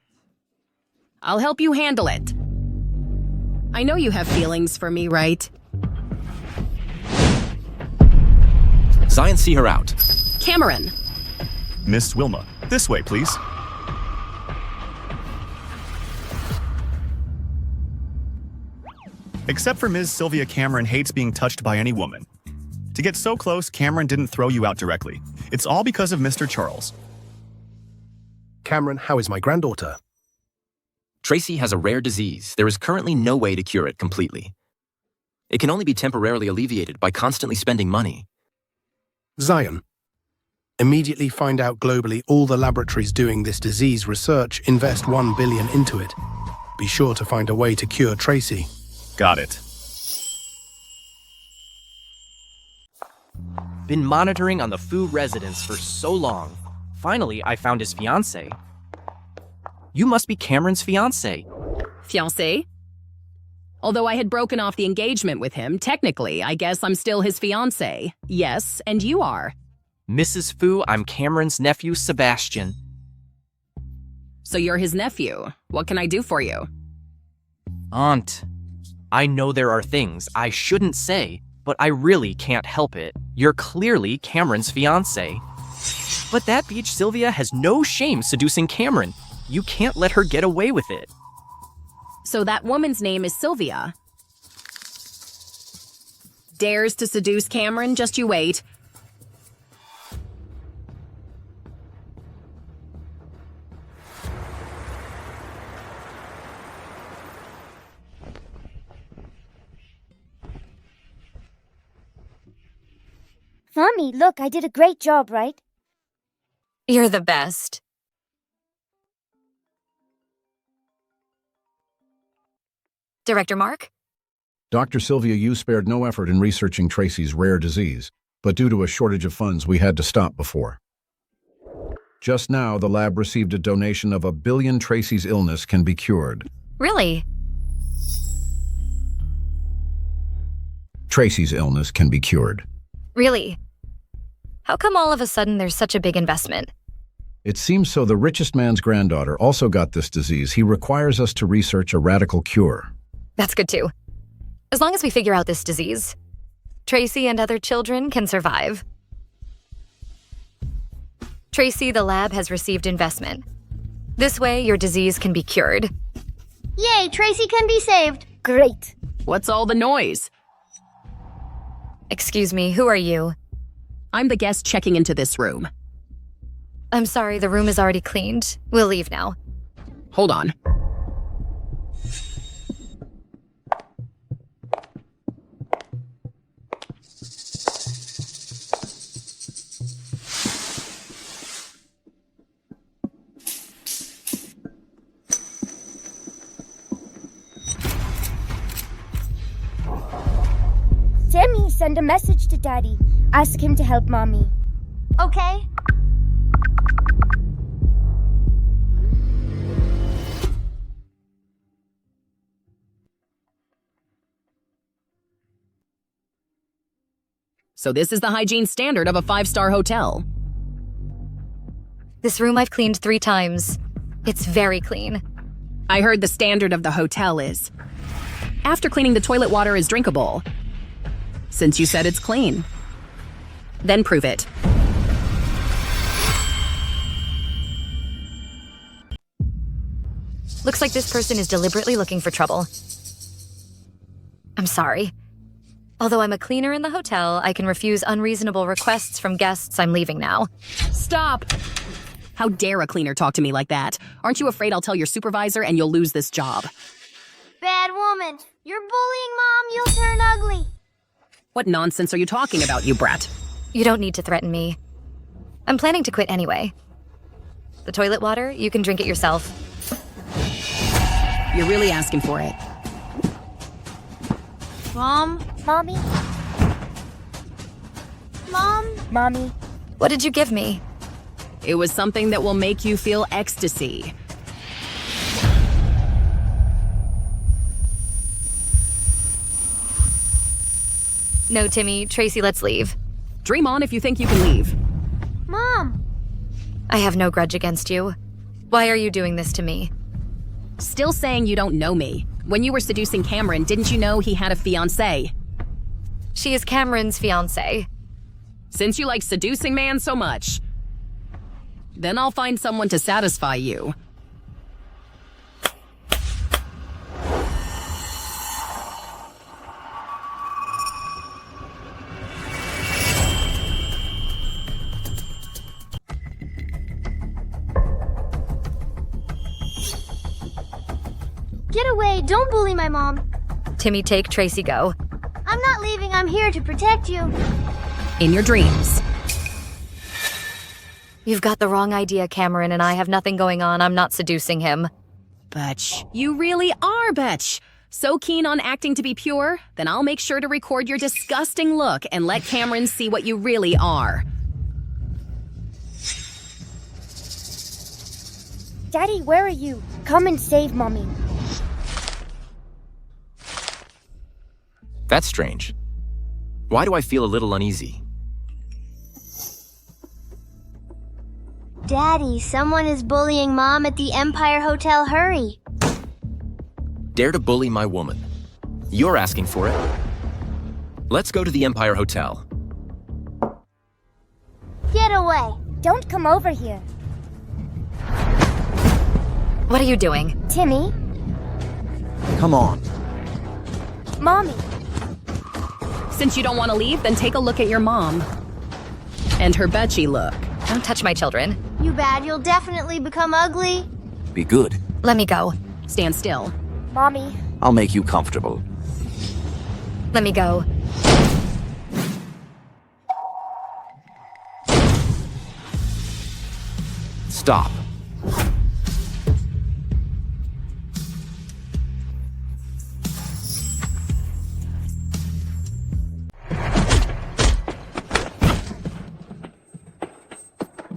I'll help you handle it. I know you have feelings for me, right? Zion, see her out. Cameron. Miss Wilma, this way, please. Except for Ms. Sylvia, Cameron hates being touched by any woman. To get so close, Cameron didn't throw you out directly. It's all because of Mr. Charles. Cameron, how is my granddaughter? Tracy has a rare disease. There is currently no way to cure it completely. It can only be temporarily alleviated by constantly spending money. Zion, immediately find out globally all the laboratories doing this disease research, invest $1 billion into it. Be sure to find a way to cure Tracy. Got it. Been monitoring on the Fu residence for so long. Finally, I found his fiancée. You must be Cameron's fiancée. Fiancé? Although I had broken off the engagement with him, technically, I guess I'm still his fiancé. Yes, and you are. Mrs. Fu, I'm Cameron's nephew, Sebastian. So you're his nephew. What can I do for you? Aunt, I know there are things I shouldn't say, but I really can't help it. You're clearly Cameron's fiancé. But that beach Sylvia has no shame seducing Cameron. You can't let her get away with it. So that woman's name is Sylvia. Dares to seduce Cameron? Just you wait. Mommy, look, I did a great job, right? You're the best. Director Mark? Dr. Sylvia, you spared no effort in researching Tracy's rare disease, but due to a shortage of funds, we had to stop before. Just now, the lab received a donation of $1 billion. Tracy's illness can be cured. Really? Tracy's illness can be cured. Really? How come all of a sudden there's such a big investment? It seems so. The richest man's granddaughter also got this disease. He requires us to research a radical cure. That's good too. As long as we figure out this disease, Tracy and other children can survive. Tracy, the lab has received investment. This way, your disease can be cured. Yay, Tracy can be saved. Great. What's all the noise? Excuse me, who are you? I'm the guest checking into this room. I'm sorry, the room is already cleaned. We'll leave now. Hold on. Timmy, send a message to Daddy. Ask him to help Mommy. Okay. So this is the hygiene standard of a 5-star hotel. This room I've cleaned 3 times. It's very clean. I heard the standard of the hotel is, after cleaning, the toilet water is drinkable. Since you said it's clean, then prove it. Looks like this person is deliberately looking for trouble. I'm sorry. Although I'm a cleaner in the hotel, I can refuse unreasonable requests from guests. I'm leaving now. Stop! How dare a cleaner talk to me like that? Aren't you afraid I'll tell your supervisor and you'll lose this job? Bad woman. You're bullying Mom. You'll turn ugly. What nonsense are you talking about, you brat? You don't need to threaten me. I'm planning to quit anyway. The toilet water, you can drink it yourself. You're really asking for it. Mom? Mommy? Mom? Mommy? What did you give me? It was something that will make you feel ecstasy. No, Timmy. Tracy, let's leave. Dream on if you think you can leave. Mom! I have no grudge against you. Why are you doing this to me? Still saying you don't know me. When you were seducing Cameron, didn't you know he had a fiancée? She is Cameron's fiancée. Since you like seducing man so much, then I'll find someone to satisfy you. Get away! Don't bully my mom! Timmy, take Tracy, go. I'm not leaving. I'm here to protect you. In your dreams. You've got the wrong idea, Cameron, and I have nothing going on. I'm not seducing him. Betch. You really are, Betch. So keen on acting to be pure? Then I'll make sure to record your disgusting look and let Cameron see what you really are. Daddy, where are you? Come and save Mommy. That's strange. Why do I feel a little uneasy? Daddy, someone is bullying Mom at the Empire Hotel. Hurry! Dare to bully my woman. You're asking for it. Let's go to the Empire Hotel. Get away! Don't come over here. What are you doing? Timmy? Come on. Mommy! Since you don't want to leave, then take a look at your mom. And her Betchy look. Don't touch my children. You bad, you'll definitely become ugly. Be good. Let me go. Stand still. Mommy. I'll make you comfortable. Let me go. Stop.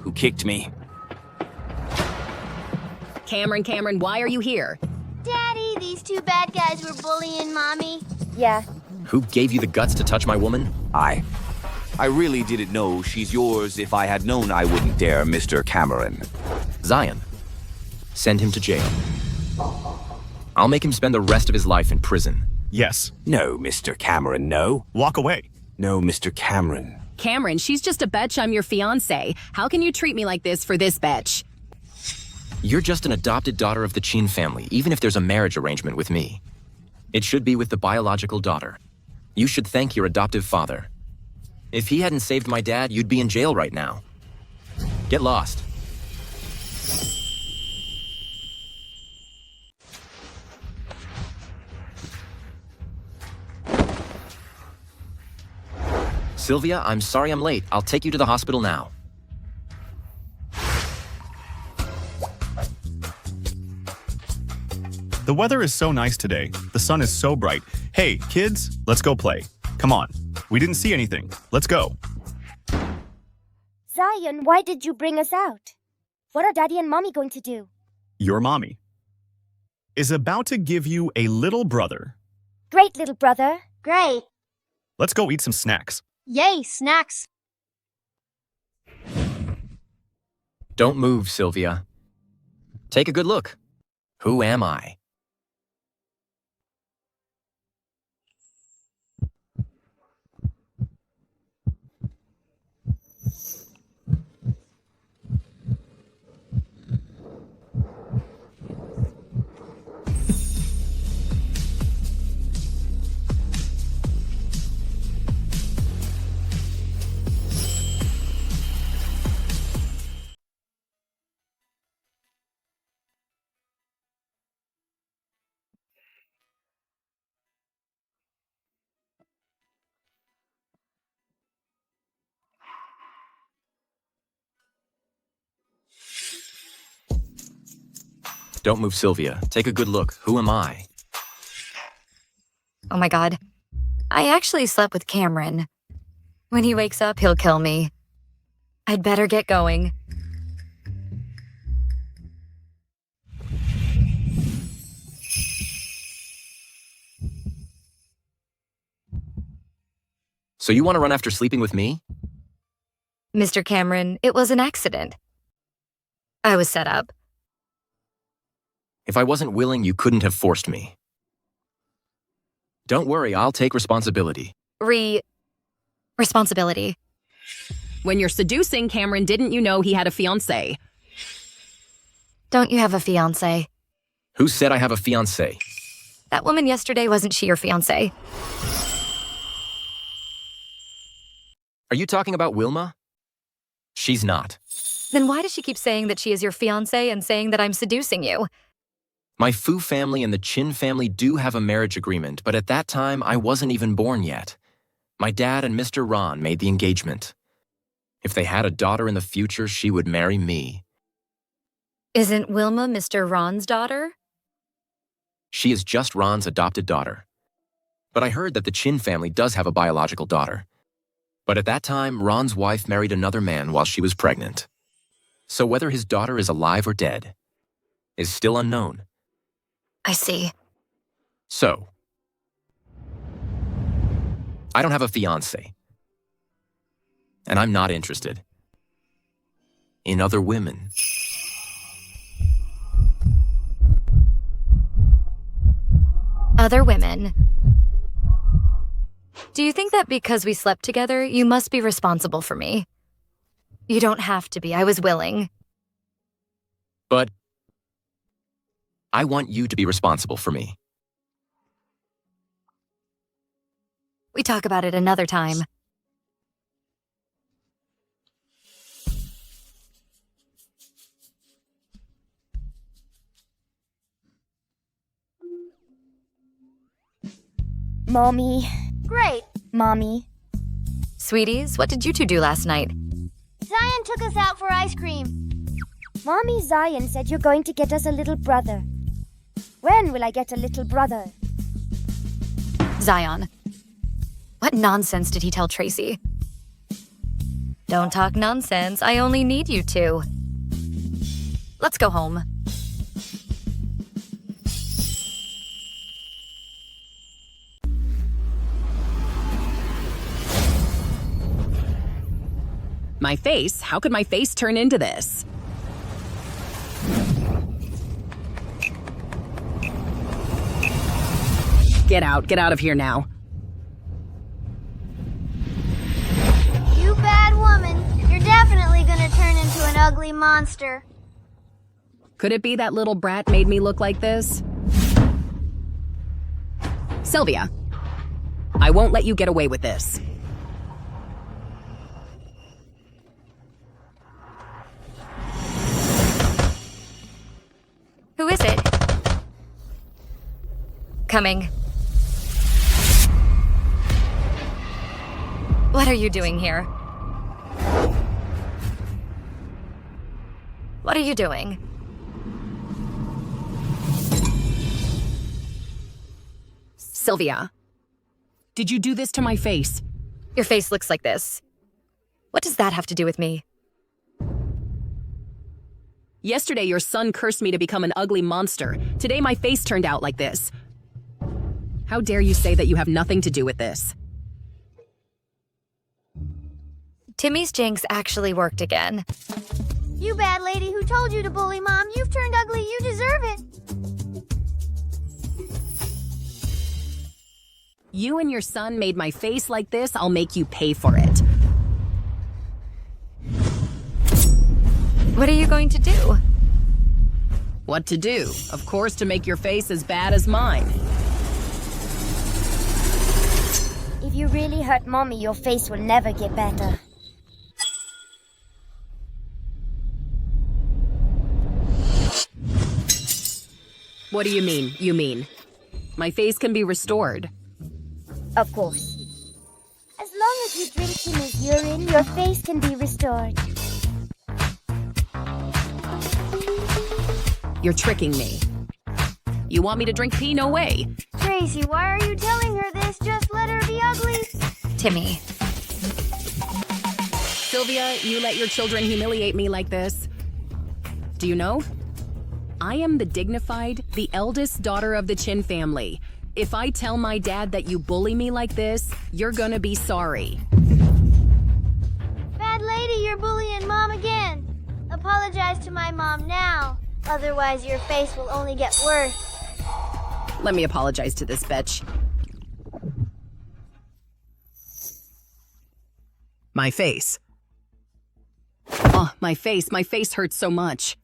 Who kicked me? Cameron, why are you here? Daddy, these two bad guys were bullying Mommy. Yeah. Who gave you the guts to touch my woman? I really didn't know she's yours. If I had known, I wouldn't dare, Mr. Cameron. Zion. Send him to jail. I'll make him spend the rest of his life in prison. Yes. No, Mr. Cameron, no. Walk away. No, Mr. Cameron. Cameron, she's just a Betch. I'm your fiancé. How can you treat me like this for this Betch? You're just an adopted daughter of the Chin family, even if there's a marriage arrangement with me. It should be with the biological daughter. You should thank your adoptive father. If he hadn't saved my dad, you'd be in jail right now. Get lost. Sylvia, I'm sorry I'm late. I'll take you to the hospital now. The weather is so nice today. The sun is so bright. Hey, kids, let's go play. Come on. We didn't see anything. Let's go. Zion, why did you bring us out? What are Daddy and Mommy going to do? Your mommy is about to give you a little brother. Great, little brother. Great. Let's go eat some snacks. Yay, snacks. Don't move, Sylvia. Take a good look. Who am I? Don't move, Sylvia. Take a good look. Who am I? Oh my god. I actually slept with Cameron. When he wakes up, he'll kill me. I'd better get going. So you want to run after sleeping with me? Mr. Cameron, it was an accident. I was set up. If I wasn't willing, you couldn't have forced me. Don't worry, I'll take responsibility. Responsibility. When you're seducing Cameron, didn't you know he had a fiancé? Don't you have a fiancé? Who said I have a fiancé? That woman yesterday, wasn't she your fiancé? Are you talking about Wilma? She's not. Then why does she keep saying that she is your fiancé and saying that I'm seducing you? My Fu family and the Chin family do have a marriage agreement, but at that time, I wasn't even born yet. My dad and Mr. Ron made the engagement. If they had a daughter in the future, she would marry me. Isn't Wilma Mr. Ron's daughter? She is just Ron's adopted daughter. But I heard that the Chin family does have a biological daughter. But at that time, Ron's wife married another man while she was pregnant. So whether his daughter is alive or dead is still unknown. I see. So, I don't have a fiancé. And I'm not interested in other women. Other women. Do you think that because we slept together, you must be responsible for me? You don't have to be. I was willing. But I want you to be responsible for me. We talk about it another time. Mommy. Great. Mommy. Sweeties, what did you two do last night? Zion took us out for ice cream. Mommy Zion said you're going to get us a little brother. When will I get a little brother? Zion. What nonsense did he tell Tracy? Don't talk nonsense. I only need you two. Let's go home. My face? How could my face turn into this? Get out of here now. You bad woman. You're definitely gonna turn into an ugly monster. Could it be that little brat made me look like this? Sylvia, I won't let you get away with this. Who is it? Coming. What are you doing here? What are you doing? Sylvia, did you do this to my face? Your face looks like this. What does that have to do with me? Yesterday, your son cursed me to become an ugly monster. Today, my face turned out like this. How dare you say that you have nothing to do with this? Timmy's jinx actually worked again. You bad lady who told you to bully Mom, you've turned ugly, you deserve it. You and your son made my face like this, I'll make you pay for it. What are you going to do? What to do? Of course, to make your face as bad as mine. If you really hurt Mommy, your face will never get better. What do you mean, you mean? My face can be restored. Of course. As long as you drink Timmy's urine, your face can be restored. You're tricking me. You want me to drink pee? No way. Tracy, why are you telling her this? Just let her be ugly. Timmy. Sylvia, you let your children humiliate me like this. Do you know? I am the dignified, the eldest daughter of the Chin family. If I tell my dad that you bully me like this, you're gonna be sorry. Bad lady, you're bullying Mom again. Apologize to my mom now. Otherwise, your face will only get worse. Let me apologize to this bitch. My face. Oh, my face hurts so much.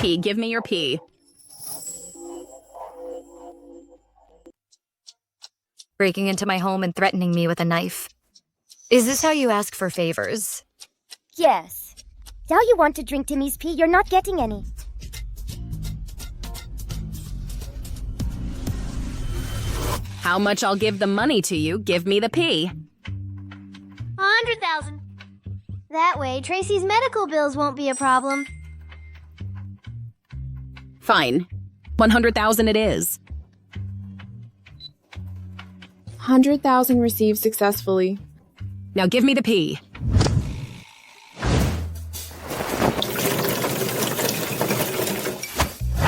P, give me your P. Breaking into my home and threatening me with a knife. Is this how you ask for favors? Yes. Now you want to drink Timmy's pee, you're not getting any. How much I'll give the money to you, give me the P. 100,000. That way, Tracy's medical bills won't be a problem. Fine. 100,000 it is. 100,000 received successfully. Now give me the P.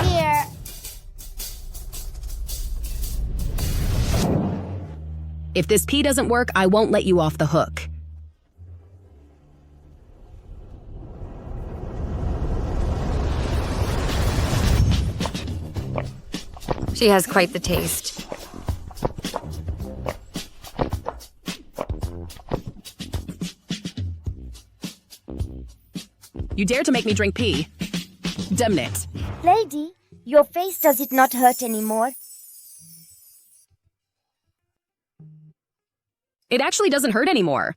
Here. If this P doesn't work, I won't let you off the hook. She has quite the taste. You dare to make me drink pee? Damn it. Lady, your face does it not hurt anymore? It actually doesn't hurt anymore.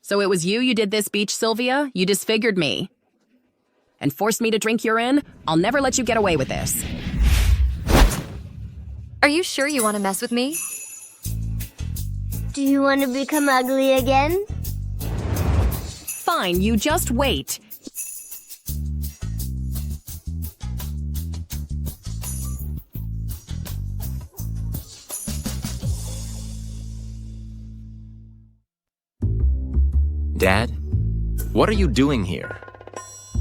So it was you did this, Beach Sylvia? You disfigured me. And forced me to drink urine? I'll never let you get away with this. Are you sure you want to mess with me? Do you want to become ugly again? Fine, you just wait. Dad? What are you doing here?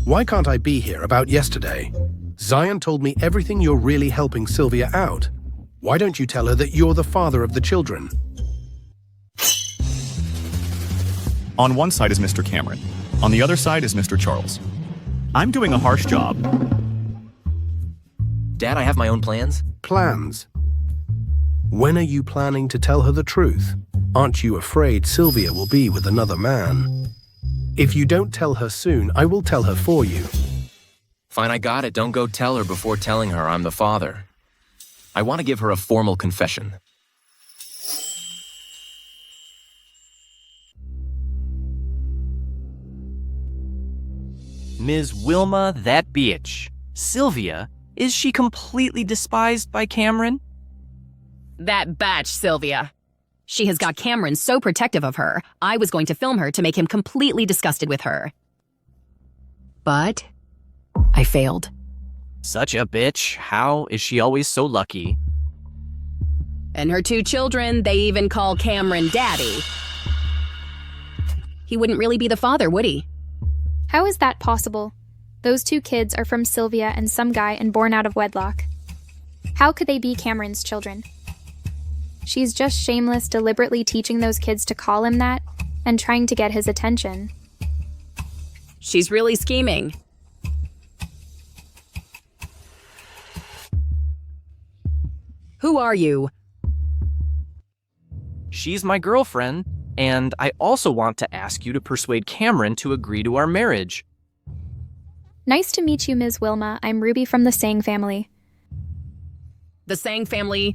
Why can't I be here about yesterday? Zion told me everything you're really helping Sylvia out. Why don't you tell her that you're the father of the children? On one side is Mr. Cameron. On the other side is Mr. Charles. I'm doing a harsh job. Dad, I have my own plans. Plans? When are you planning to tell her the truth? Aren't you afraid Sylvia will be with another man? If you don't tell her soon, I will tell her for you. Fine, I got it. Don't go tell her before telling her I'm the father. I want to give her a formal confession. Ms. Wilma, that bitch. Sylvia, is she completely despised by Cameron? That batch, Sylvia. She has got Cameron so protective of her, I was going to film her to make him completely disgusted with her. But I failed. Such a bitch. How is she always so lucky? And her two children, they even call Cameron Daddy. He wouldn't really be the father, would he? How is that possible? Those two kids are from Sylvia and some guy and born out of wedlock. How could they be Cameron's children? She's just shameless, deliberately teaching those kids to call him that and trying to get his attention. She's really scheming. Who are you? She's my girlfriend, and I also want to ask you to persuade Cameron to agree to our marriage. Nice to meet you, Ms. Wilma. I'm Ruby from the Sang family. The Sang family...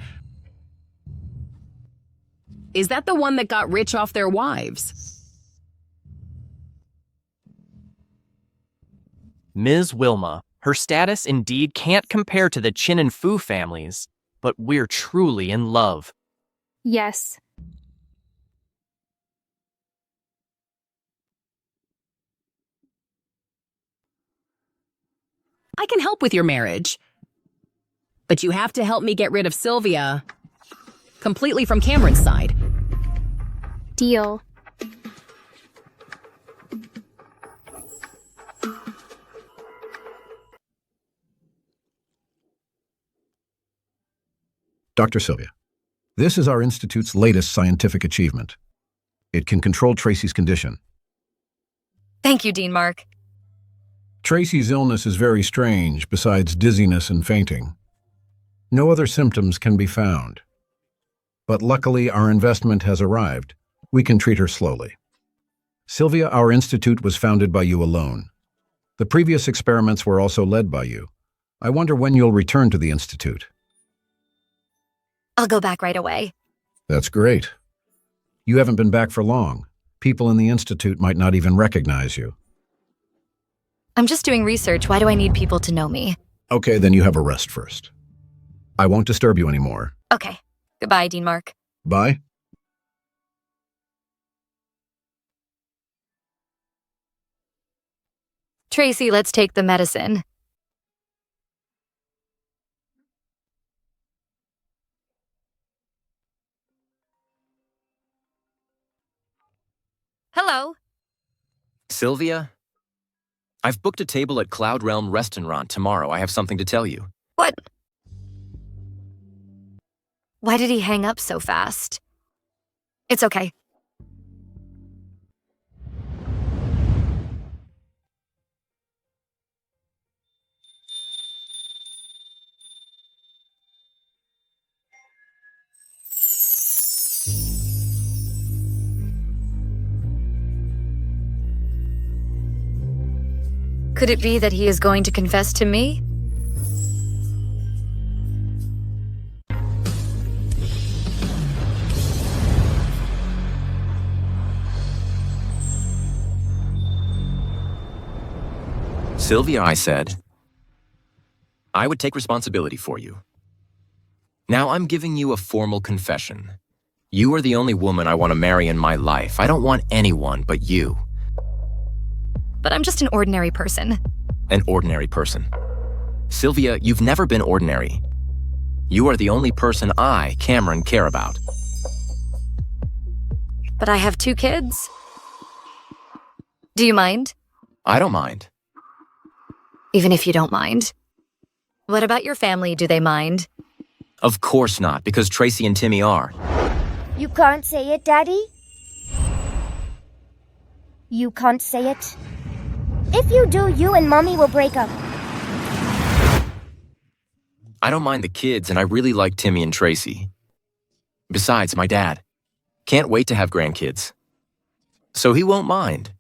Is that the one that got rich off their wives? Ms. Wilma, her status indeed can't compare to the Chin and Fu families, but we're truly in love. Yes. I can help with your marriage. But you have to help me get rid of Sylvia completely from Cameron's side. Deal. Dr. Sylvia, this is our Institute's latest scientific achievement. It can control Tracy's condition. Thank you, Dean Mark. Tracy's illness is very strange, besides dizziness and fainting. No other symptoms can be found. But luckily, our investment has arrived. We can treat her slowly. Sylvia, our institute was founded by you alone. The previous experiments were also led by you. I wonder when you'll return to the institute. I'll go back right away. That's great. You haven't been back for long. People in the institute might not even recognize you. I'm just doing research. Why do I need people to know me? Okay, then you have a rest first. I won't disturb you anymore. Okay. Goodbye, Dean Mark. Bye. Tracy, let's take the medicine. Hello. Sylvia? I've booked a table at Cloud Realm Restaurant tomorrow. I have something to tell you. What? Why did he hang up so fast? It's okay. Could it be that he is going to confess to me? Sylvia, I said, I would take responsibility for you. Now I'm giving you a formal confession. You are the only woman I want to marry in my life. I don't want anyone but you. But I'm just an ordinary person. An ordinary person. Sylvia, you've never been ordinary. You are the only person I, Cameron, care about. But I have 2 kids. Do you mind? I don't mind. Even if you don't mind. What about your family? Do they mind? Of course not, because Tracy and Timmy are. You can't say it, Daddy? You can't say it? If you do, you and Mommy will break up. I don't mind the kids, and I really like Timmy and Tracy. Besides, my dad can't wait to have grandkids. So he won't mind.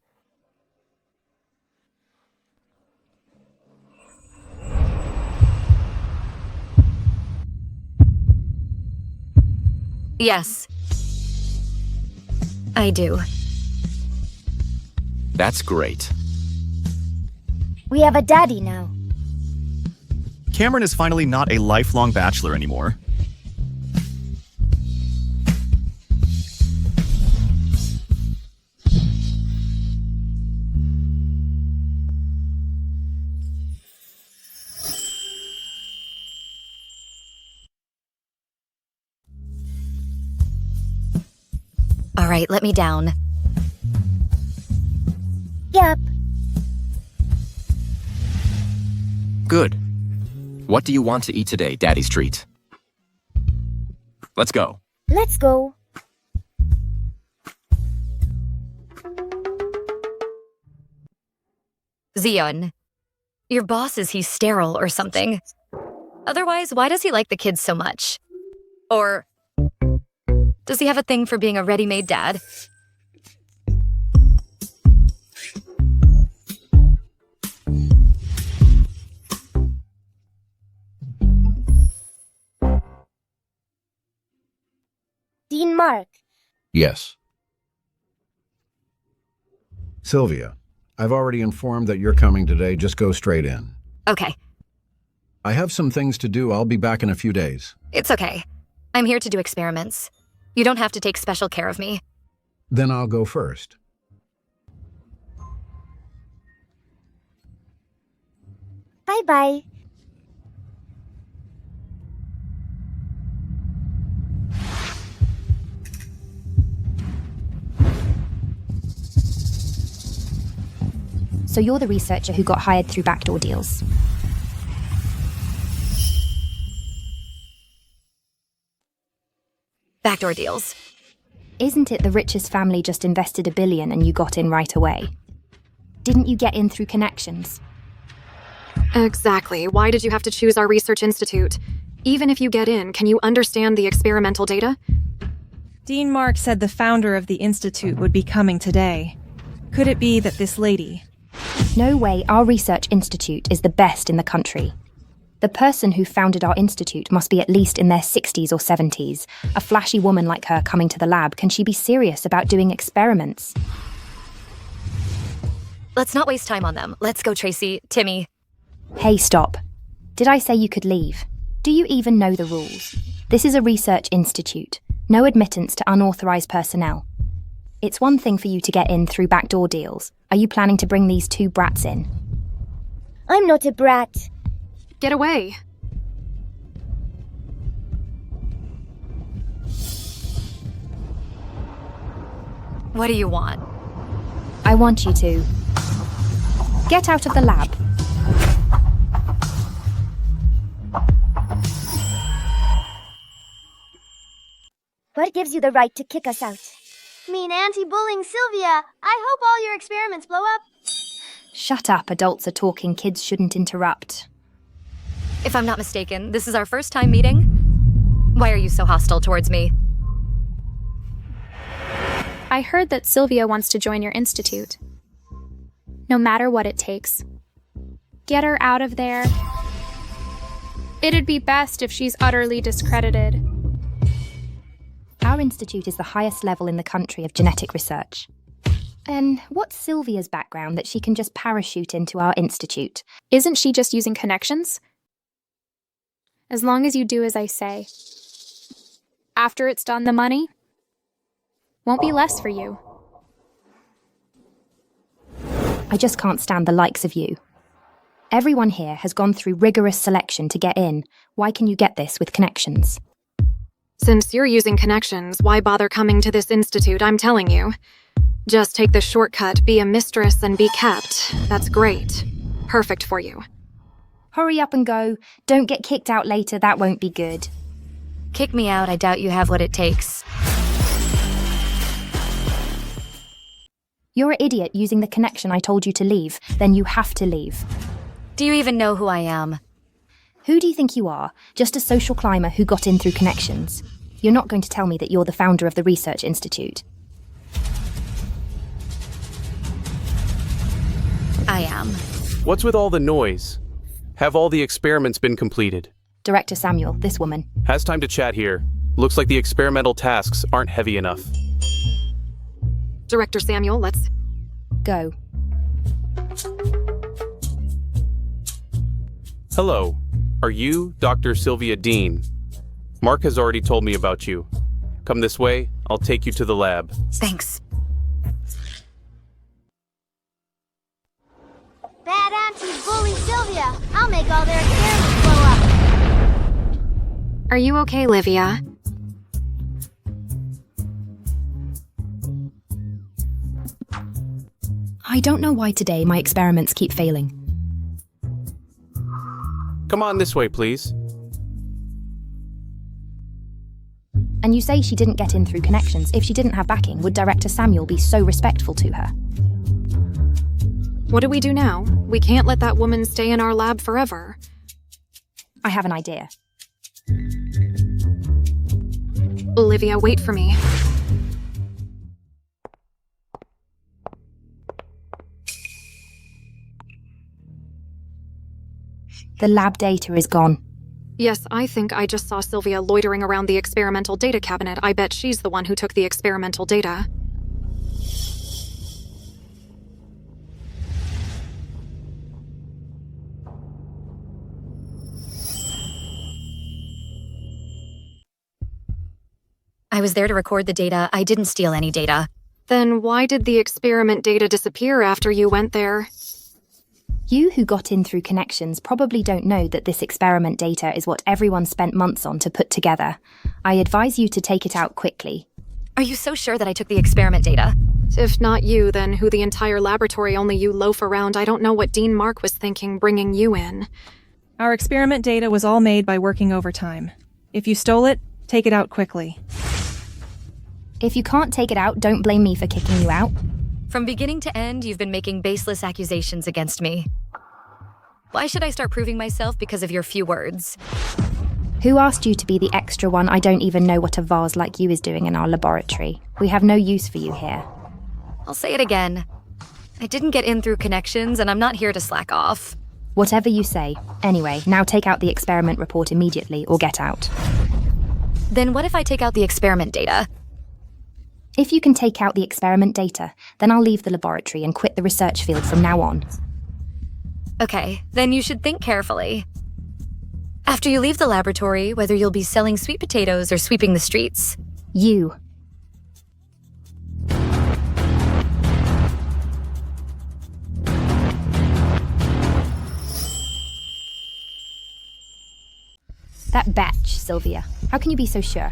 Yes. I do. That's great. We have a daddy now. Cameron is finally not a lifelong bachelor anymore. All right, let me down. Yep. Good. What do you want to eat today, Daddy's treat? Let's go. Let's go. Zion, your boss is he sterile or something? Otherwise, why does he like the kids so much? Or does he have a thing for being a ready-made dad? Dean Mark. Yes. Sylvia, I've already informed that you're coming today. Just go straight in. Okay. I have some things to do. I'll be back in a few days. It's okay. I'm here to do experiments. You don't have to take special care of me. Then I'll go first. Bye-bye. So you're the researcher who got hired through backdoor deals. Backdoor deals. Isn't it the richest family just invested $1 billion and you got in right away? Didn't you get in through connections? Exactly. Why did you have to choose our research institute? Even if you get in, can you understand the experimental data? Dean Mark said the founder of the institute would be coming today. Could it be that this lady... No way, our research institute is the best in the country. The person who founded our institute must be at least in their 60s or 70s. A flashy woman like her coming to the lab, can she be serious about doing experiments? Let's not waste time on them. Let's go, Tracy. Timmy. Hey, stop. Did I say you could leave? Do you even know the rules? This is a research institute. No admittance to unauthorized personnel. It's one thing for you to get in through backdoor deals. Are you planning to bring these two brats in? I'm not a brat. Get away. What do you want? I want you to get out of the lab. What gives you the right to kick us out? Mean anti-bullying Sylvia. I hope all your experiments blow up. Shut up, adults are talking, kids shouldn't interrupt. If I'm not mistaken, this is our first time meeting? Why are you so hostile towards me? I heard that Sylvia wants to join your institute. No matter what it takes. Get her out of there. It'd be best if she's utterly discredited. Our institute is the highest level in the country of genetic research. And what's Sylvia's background that she can just parachute into our institute? Isn't she just using connections? As long as you do as I say. After it's done, the money won't be less for you. I just can't stand the likes of you. Everyone here has gone through rigorous selection to get in. Why can you get this with connections? Since you're using connections, why bother coming to this institute, I'm telling you. Just take the shortcut, be a mistress, and be kept. That's great. Perfect for you. Hurry up and go. Don't get kicked out later, that won't be good. Kick me out, I doubt you have what it takes. You're an idiot using the connection I told you to leave. Then you have to leave. Do you even know who I am? Who do you think you are? Just a social climber who got in through connections. You're not going to tell me that you're the founder of the Research Institute. I am. What's with all the noise? Have all the experiments been completed? Director Samuel, this woman. Has time to chat here. Looks like the experimental tasks aren't heavy enough. Director Samuel, let's... go. Hello. Are you Dr. Sylvia Dean? Mark has already told me about you. Come this way, I'll take you to the lab. Thanks. Bad anti-bully Sylvia. I'll make all their experiments blow up. Are you okay, Livia? I don't know why today my experiments keep failing. Come on this way, please. And you say she didn't get in through connections. If she didn't have backing, would Director Samuel be so respectful to her? What do we do now? We can't let that woman stay in our lab forever. I have an idea. Olivia, wait for me. The lab data is gone. Yes, I think I just saw Sylvia loitering around the experimental data cabinet. I bet she's the one who took the experimental data. I was there to record the data. I didn't steal any data. Then why did the experiment data disappear after you went there? You who got in through connections probably don't know that this experiment data is what everyone spent months on to put together. I advise you to take it out quickly. Are you so sure that I took the experiment data? If not you, then who the entire laboratory only you loaf around? I don't know what Dean Mark was thinking bringing you in. Our experiment data was all made by working overtime. If you stole it, take it out quickly. If you can't take it out, don't blame me for kicking you out. From beginning to end, you've been making baseless accusations against me. Why should I start proving myself because of your few words? Who asked you to be the extra one? I don't even know what a vase like you is doing in our laboratory. We have no use for you here. I'll say it again. I didn't get in through connections, and I'm not here to slack off. Whatever you say. Anyway, now take out the experiment report immediately, or get out. Then what if I take out the experiment data? If you can take out the experiment data, then I'll leave the laboratory and quit the research field from now on. Okay, then you should think carefully. After you leave the laboratory, whether you'll be selling sweet potatoes or sweeping the streets. You. That batch, Sylvia. How can you be so sure?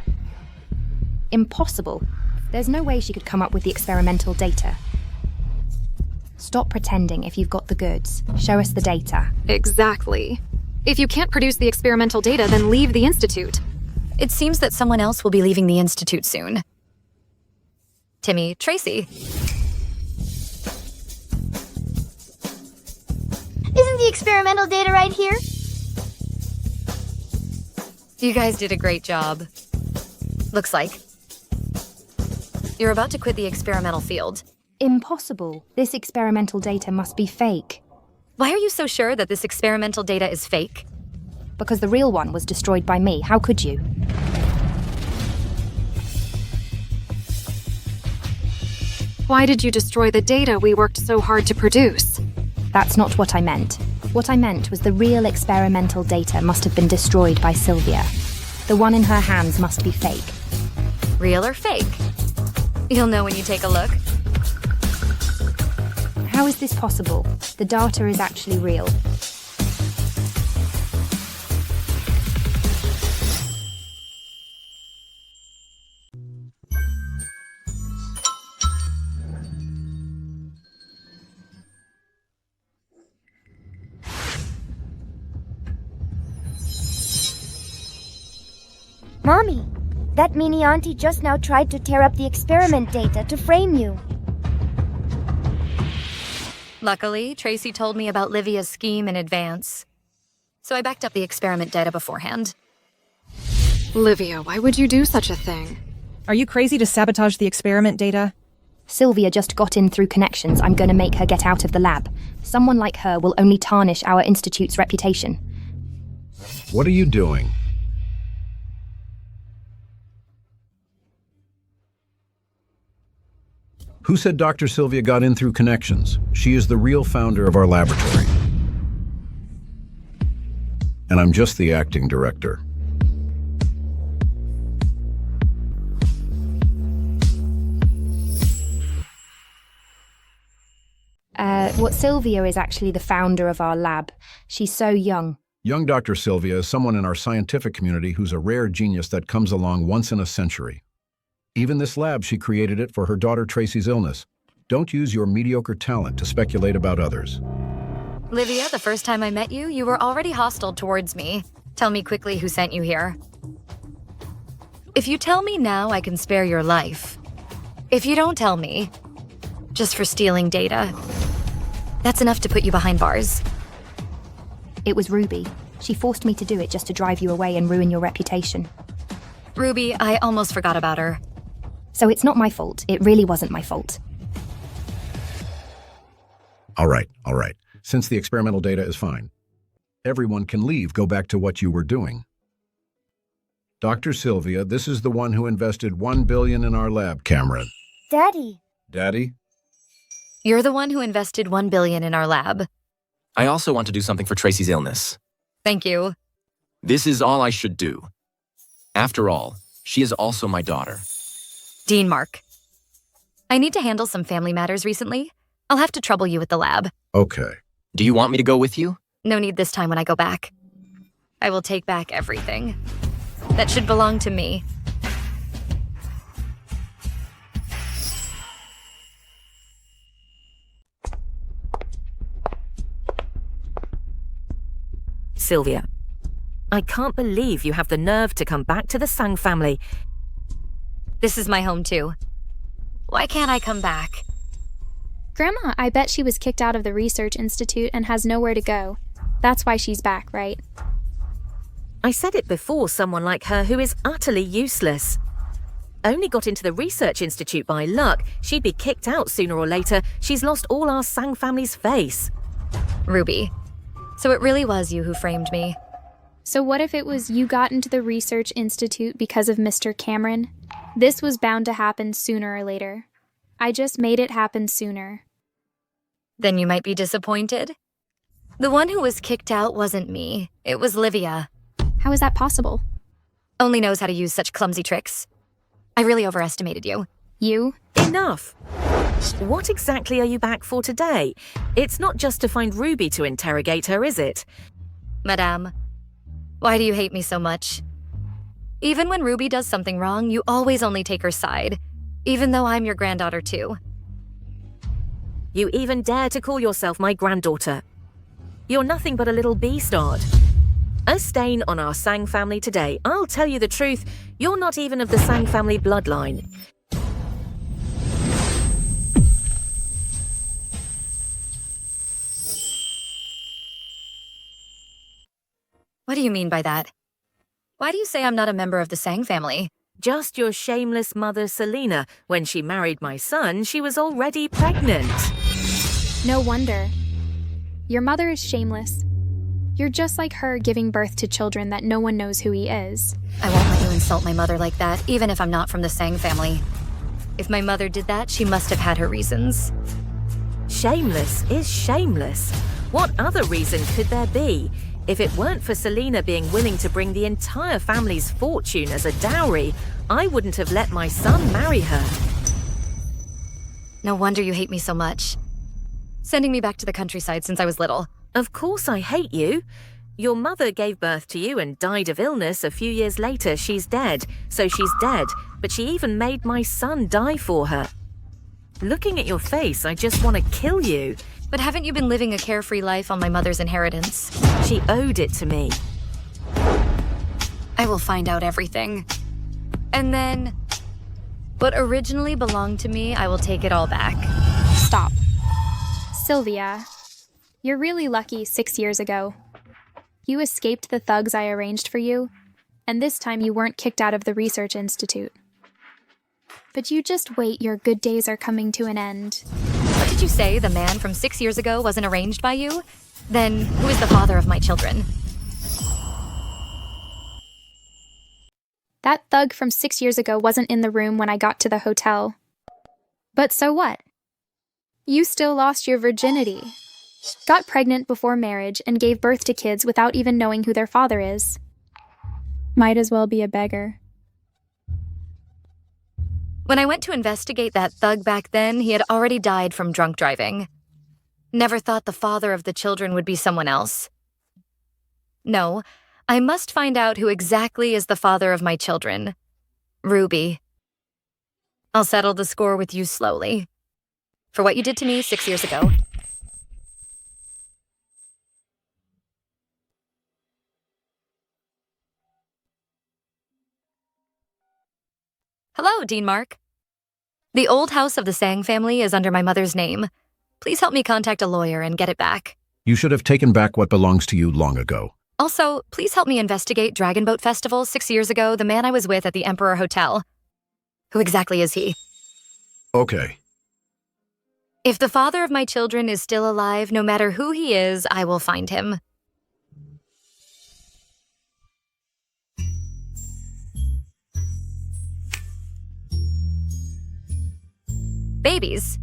Impossible. There's no way she could come up with the experimental data. Stop pretending if you've got the goods. Show us the data. Exactly. If you can't produce the experimental data, then leave the Institute. It seems that someone else will be leaving the Institute soon. Timmy, Tracy. Isn't the experimental data right here? You guys did a great job. Looks like. You're about to quit the experimental field. Impossible. This experimental data must be fake. Why are you so sure that this experimental data is fake? Because the real one was destroyed by me. How could you? Why did you destroy the data we worked so hard to produce? That's not what I meant. What I meant was the real experimental data must have been destroyed by Sylvia. The one in her hands must be fake. Real or fake? You'll know when you take a look. How is this possible? The data is actually real. Mommy, that meanie auntie just now tried to tear up the experiment data to frame you. Luckily, Tracy told me about Livia's scheme in advance. So I backed up the experiment data beforehand. Livia, why would you do such a thing? Are you crazy to sabotage the experiment data? Sylvia just got in through connections. I'm going to make her get out of the lab. Someone like her will only tarnish our institute's reputation. What are you doing? Who said Dr. Sylvia got in through connections? She is the real founder of our laboratory. And I'm just the acting director. Sylvia is actually the founder of our lab. She's so young. Young Dr. Sylvia is someone in our scientific community who's a rare genius that comes along once in a century. Even this lab, she created it for her daughter Tracy's illness. Don't use your mediocre talent to speculate about others. Livia, the first time I met you, you were already hostile towards me. Tell me quickly who sent you here. If you tell me now, I can spare your life. If you don't tell me, just for stealing data, that's enough to put you behind bars. It was Ruby. She forced me to do it just to drive you away and ruin your reputation. Ruby, I almost forgot about her. So it's not my fault. It really wasn't my fault. All right. Since the experimental data is fine, everyone can leave. Go back to what you were doing. Dr. Sylvia, this is the one who invested $1 billion in our lab, Cameron. Daddy. Daddy? You're the one who invested $1 billion in our lab. I also want to do something for Tracy's illness. Thank you. This is all I should do. After all, she is also my daughter. Dean Mark. I need to handle some family matters recently. I'll have to trouble you with the lab. Okay. Do you want me to go with you? No need this time when I go back. I will take back everything. That should belong to me. Sylvia, I can't believe you have the nerve to come back to the Sang family. This is my home too. Why can't I come back? Grandma, I bet she was kicked out of the research institute and has nowhere to go. That's why she's back, right? I said it before, someone like her who is utterly useless. Only got into the research institute by luck. She'd be kicked out sooner or later. She's lost all our Sang family's face. Ruby, so it really was you who framed me. So what if it was you got into the research institute because of Mr. Cameron? This was bound to happen sooner or later. I just made it happen sooner. Then you might be disappointed. The one who was kicked out wasn't me. It was Livia. How is that possible? Only knows how to use such clumsy tricks. I really overestimated you. You? Enough. What exactly are you back for today? It's not just to find Ruby to interrogate her, is it? Madame, why do you hate me so much? Even when Ruby does something wrong, you always only take her side, even though I'm your granddaughter too. You even dare to call yourself my granddaughter. You're nothing but a little beastard. A stain on our Sang family today. I'll tell you the truth, you're not even of the Sang family bloodline. What do you mean by that? Why do you say I'm not a member of the Sang family? Just your shameless mother, Selena. When she married my son, she was already pregnant. No wonder. Your mother is shameless. You're just like her, giving birth to children that no one knows who he is. I won't let you insult my mother like that, even if I'm not from the Sang family. If my mother did that, she must have had her reasons. Shameless is shameless. What other reason could there be? If it weren't for Selena being willing to bring the entire family's fortune as a dowry, I wouldn't have let my son marry her. No wonder you hate me so much. Sending me back to the countryside since I was little. Of course I hate you. Your mother gave birth to you and died of illness. A few years later, she's dead. So she's dead, but she even made my son die for her. Looking at your face, I just want to kill you. But haven't you been living a carefree life on my mother's inheritance? She owed it to me. I will find out everything. And then, what originally belonged to me, I will take it all back. Stop. Sylvia, you're really lucky 6 years ago. You escaped the thugs I arranged for you, and this time you weren't kicked out of the research institute. But you just wait, your good days are coming to an end. What did you say, the man from 6 years ago wasn't arranged by you? Then, who is the father of my children? That thug from 6 years ago wasn't in the room when I got to the hotel. But so what? You still lost your virginity. Got pregnant before marriage and gave birth to kids without even knowing who their father is. Might as well be a beggar. When I went to investigate that thug back then, he had already died from drunk driving. Never thought the father of the children would be someone else. No, I must find out who exactly is the father of my children. Ruby. I'll settle the score with you slowly. For what you did to me 6 years ago. Hello, Dean Mark. The old house of the Sang family is under my mother's name. Please help me contact a lawyer and get it back. You should have taken back what belongs to you long ago. Also, please help me investigate Dragon Boat Festival 6 years ago, the man I was with at the Emperor Hotel. Who exactly is he? Okay. If the father of my children is still alive, no matter who he is, I will find him. Babies.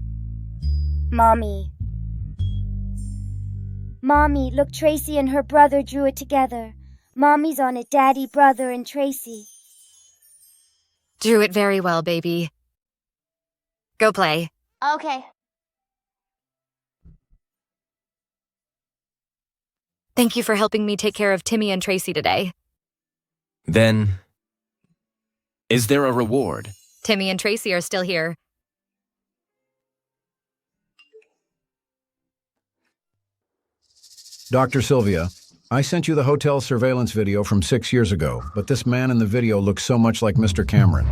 Mommy. Mommy, look, Tracy and her brother drew it together. Mommy's on it, Daddy, brother, and Tracy. Drew it very well, baby. Go play. Okay. Thank you for helping me take care of Timmy and Tracy today. Then, is there a reward? Timmy and Tracy are still here. Dr. Sylvia, I sent you the hotel surveillance video from 6 years ago, but this man in the video looks so much like Mr. Cameron.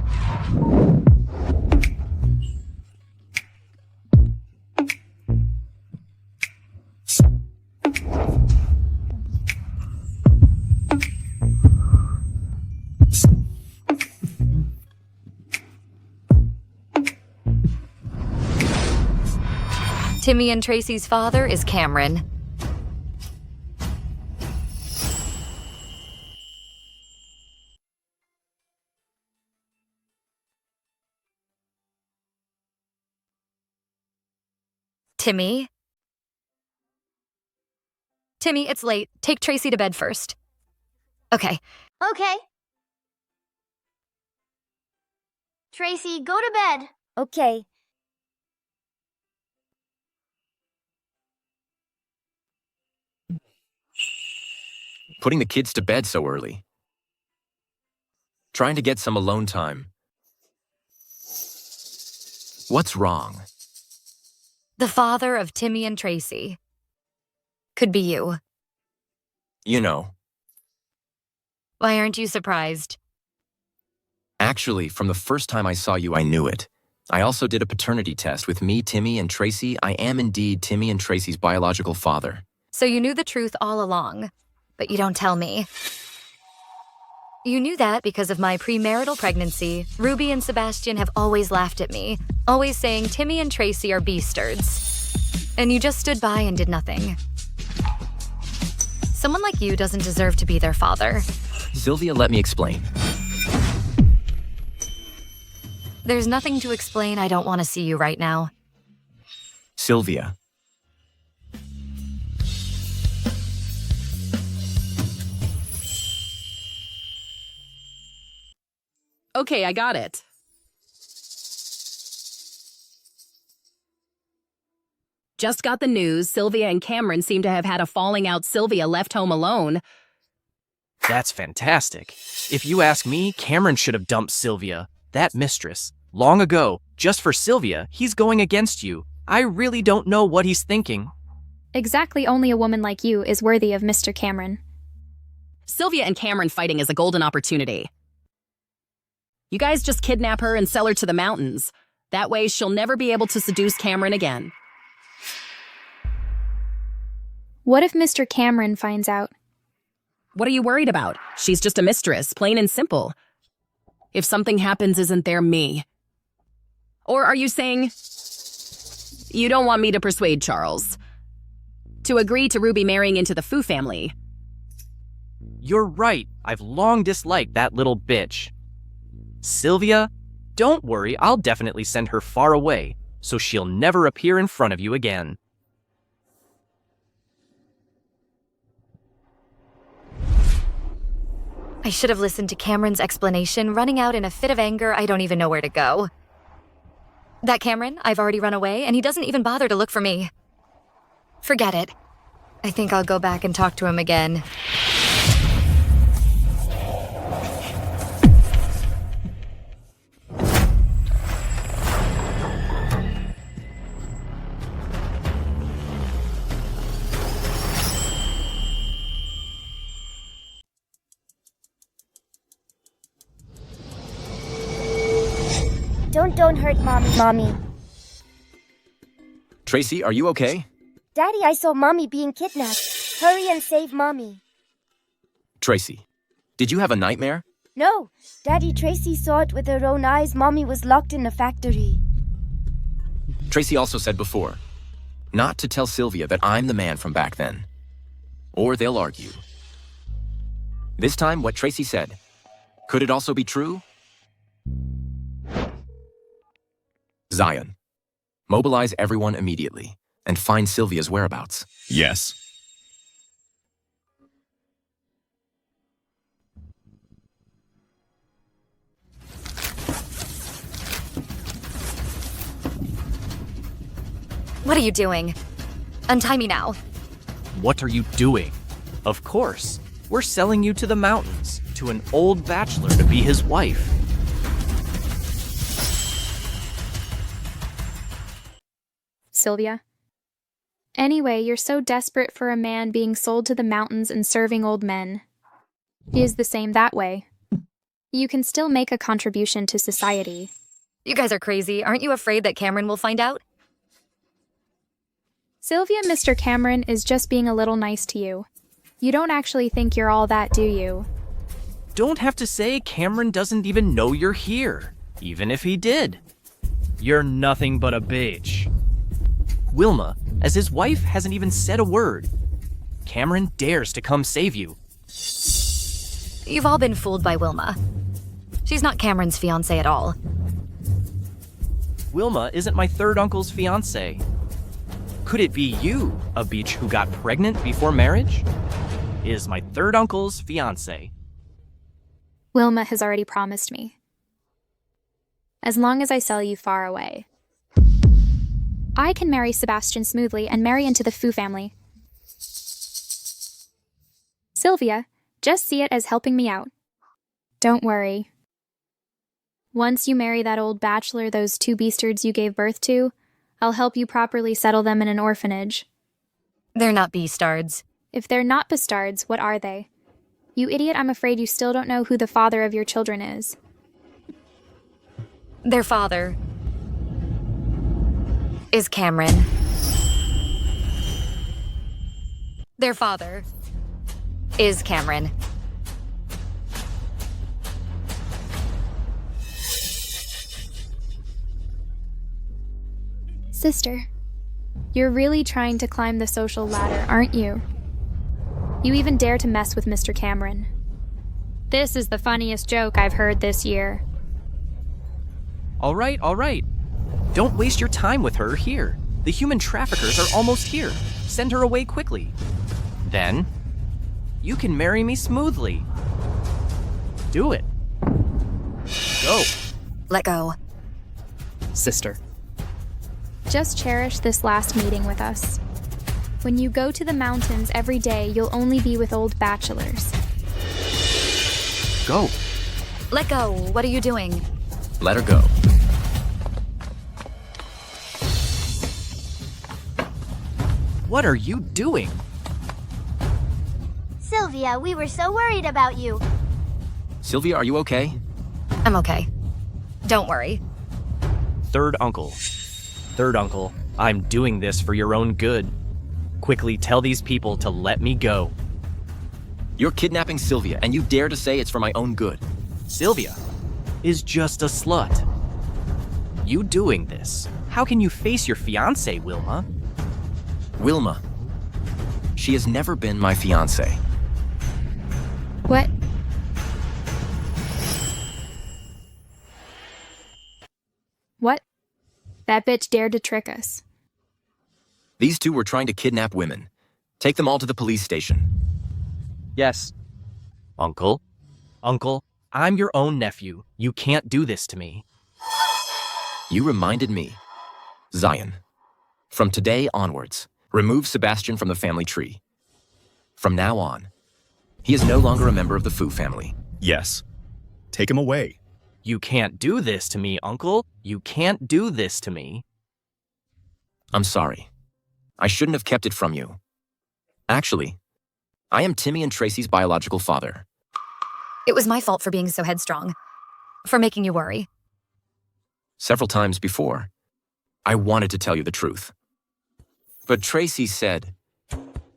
Timmy and Tracy's father is Cameron. Timmy? Timmy, it's late. Take Tracy to bed first. Okay. Okay. Tracy, go to bed. Okay. Putting the kids to bed so early. Trying to get some alone time. What's wrong? The father of Timmy and Tracy. Could be you. You know. Why aren't you surprised? Actually, from the first time I saw you, I knew it. I also did a paternity test with me, Timmy, and Tracy. I am indeed Timmy and Tracy's biological father. So you knew the truth all along, but you don't tell me. You knew that because of my premarital pregnancy. Ruby and Sebastian have always laughed at me, always saying Timmy and Tracy are beastards. And you just stood by and did nothing. Someone like you doesn't deserve to be their father. Sylvia, let me explain. There's nothing to explain. I don't want to see you right now. Sylvia. Okay, I got it. Just got the news. Sylvia and Cameron seem to have had a falling out. Sylvia left home alone. That's fantastic. If you ask me, Cameron should have dumped Sylvia, that mistress, long ago. Just for Sylvia, he's going against you. I really don't know what he's thinking. Exactly, only a woman like you is worthy of Mr. Cameron. Sylvia and Cameron fighting is a golden opportunity. You guys just kidnap her and sell her to the mountains. That way she'll never be able to seduce Cameron again. What if Mr. Cameron finds out? What are you worried about? She's just a mistress, plain and simple. If something happens, isn't there me? Or are you saying you don't want me to persuade Charles to agree to Ruby marrying into the Fu family? You're right. I've long disliked that little bitch. Sylvia, don't worry. I'll definitely send her far away, so she'll never appear in front of you again. I should have listened to Cameron's explanation. Running out in a fit of anger, I don't even know where to go. That Cameron, I've already run away, and he doesn't even bother to look for me. Forget it. I think I'll go back and talk to him again. Don't hurt Mommy. Tracy, are you okay? Daddy, I saw Mommy being kidnapped. Hurry and save Mommy. Tracy, did you have a nightmare? No, Daddy, Tracy saw it with her own eyes. Mommy was locked in a factory. Tracy also said before, not to tell Sylvia that I'm the man from back then. Or they'll argue. This time, what Tracy said, could it also be true? Zion, mobilize everyone immediately and find Sylvia's whereabouts. Yes. What are you doing? Untie me now. What are you doing? Of course. We're selling you to the mountains, to an old bachelor to be his wife. Sylvia? Anyway, you're so desperate for a man being sold to the mountains and serving old men. He is the same that way. You can still make a contribution to society. You guys are crazy. Aren't you afraid that Cameron will find out? Sylvia, Mr. Cameron is just being a little nice to you. You don't actually think you're all that, do you? Don't have to say Cameron doesn't even know you're here, even if he did. You're nothing but a bitch. Wilma, as his wife, hasn't even said a word. Cameron dares to come save you. You've all been fooled by Wilma. She's not Cameron's fiancée at all. Wilma isn't my third uncle's fiancée. Could it be you, a beach who got pregnant before marriage? Is my third uncle's fiancée. Wilma has already promised me. As long as I sell you far away. I can marry Sebastian smoothly and marry into the Fu family. Sylvia, just see it as helping me out. Don't worry. Once you marry that old bachelor those two beastards you gave birth to, I'll help you properly settle them in an orphanage. They're not beastards. If they're not bastards, what are they? You idiot, I'm afraid you still don't know who the father of your children is. Their father is Cameron. Their father is Cameron. Sister, you're really trying to climb the social ladder, aren't you? You even dare to mess with Mr. Cameron. This is the funniest joke I've heard this year. All right. Don't waste your time with her here. The human traffickers are almost here. Send her away quickly. Then, you can marry me smoothly. Do it. Go. Let go. Sister. Just cherish this last meeting with us. When you go to the mountains every day, you'll only be with old bachelors. Go. Let go. What are you doing? Let her go. What are you doing? Sylvia, we were so worried about you. Sylvia, are you okay? I'm okay. Don't worry. Third uncle, I'm doing this for your own good. Quickly tell these people to let me go. You're kidnapping Sylvia, and you dare to say it's for my own good. Sylvia is just a slut. You doing this? How can you face your fiancé, Wilma? Wilma. She has never been my fiancé. What? What? That bitch dared to trick us. These two were trying to kidnap women. Take them all to the police station. Yes. Uncle, I'm your own nephew. You can't do this to me. You reminded me. Zion. From today onwards, remove Sebastian from the family tree. From now on, he is no longer a member of the Fu family. Yes. Take him away. You can't do this to me, Uncle. You can't do this to me. I'm sorry. I shouldn't have kept it from you. Actually, I am Timmy and Tracy's biological father. It was my fault for being so headstrong. For making you worry. Several times before, I wanted to tell you the truth. But Tracy said,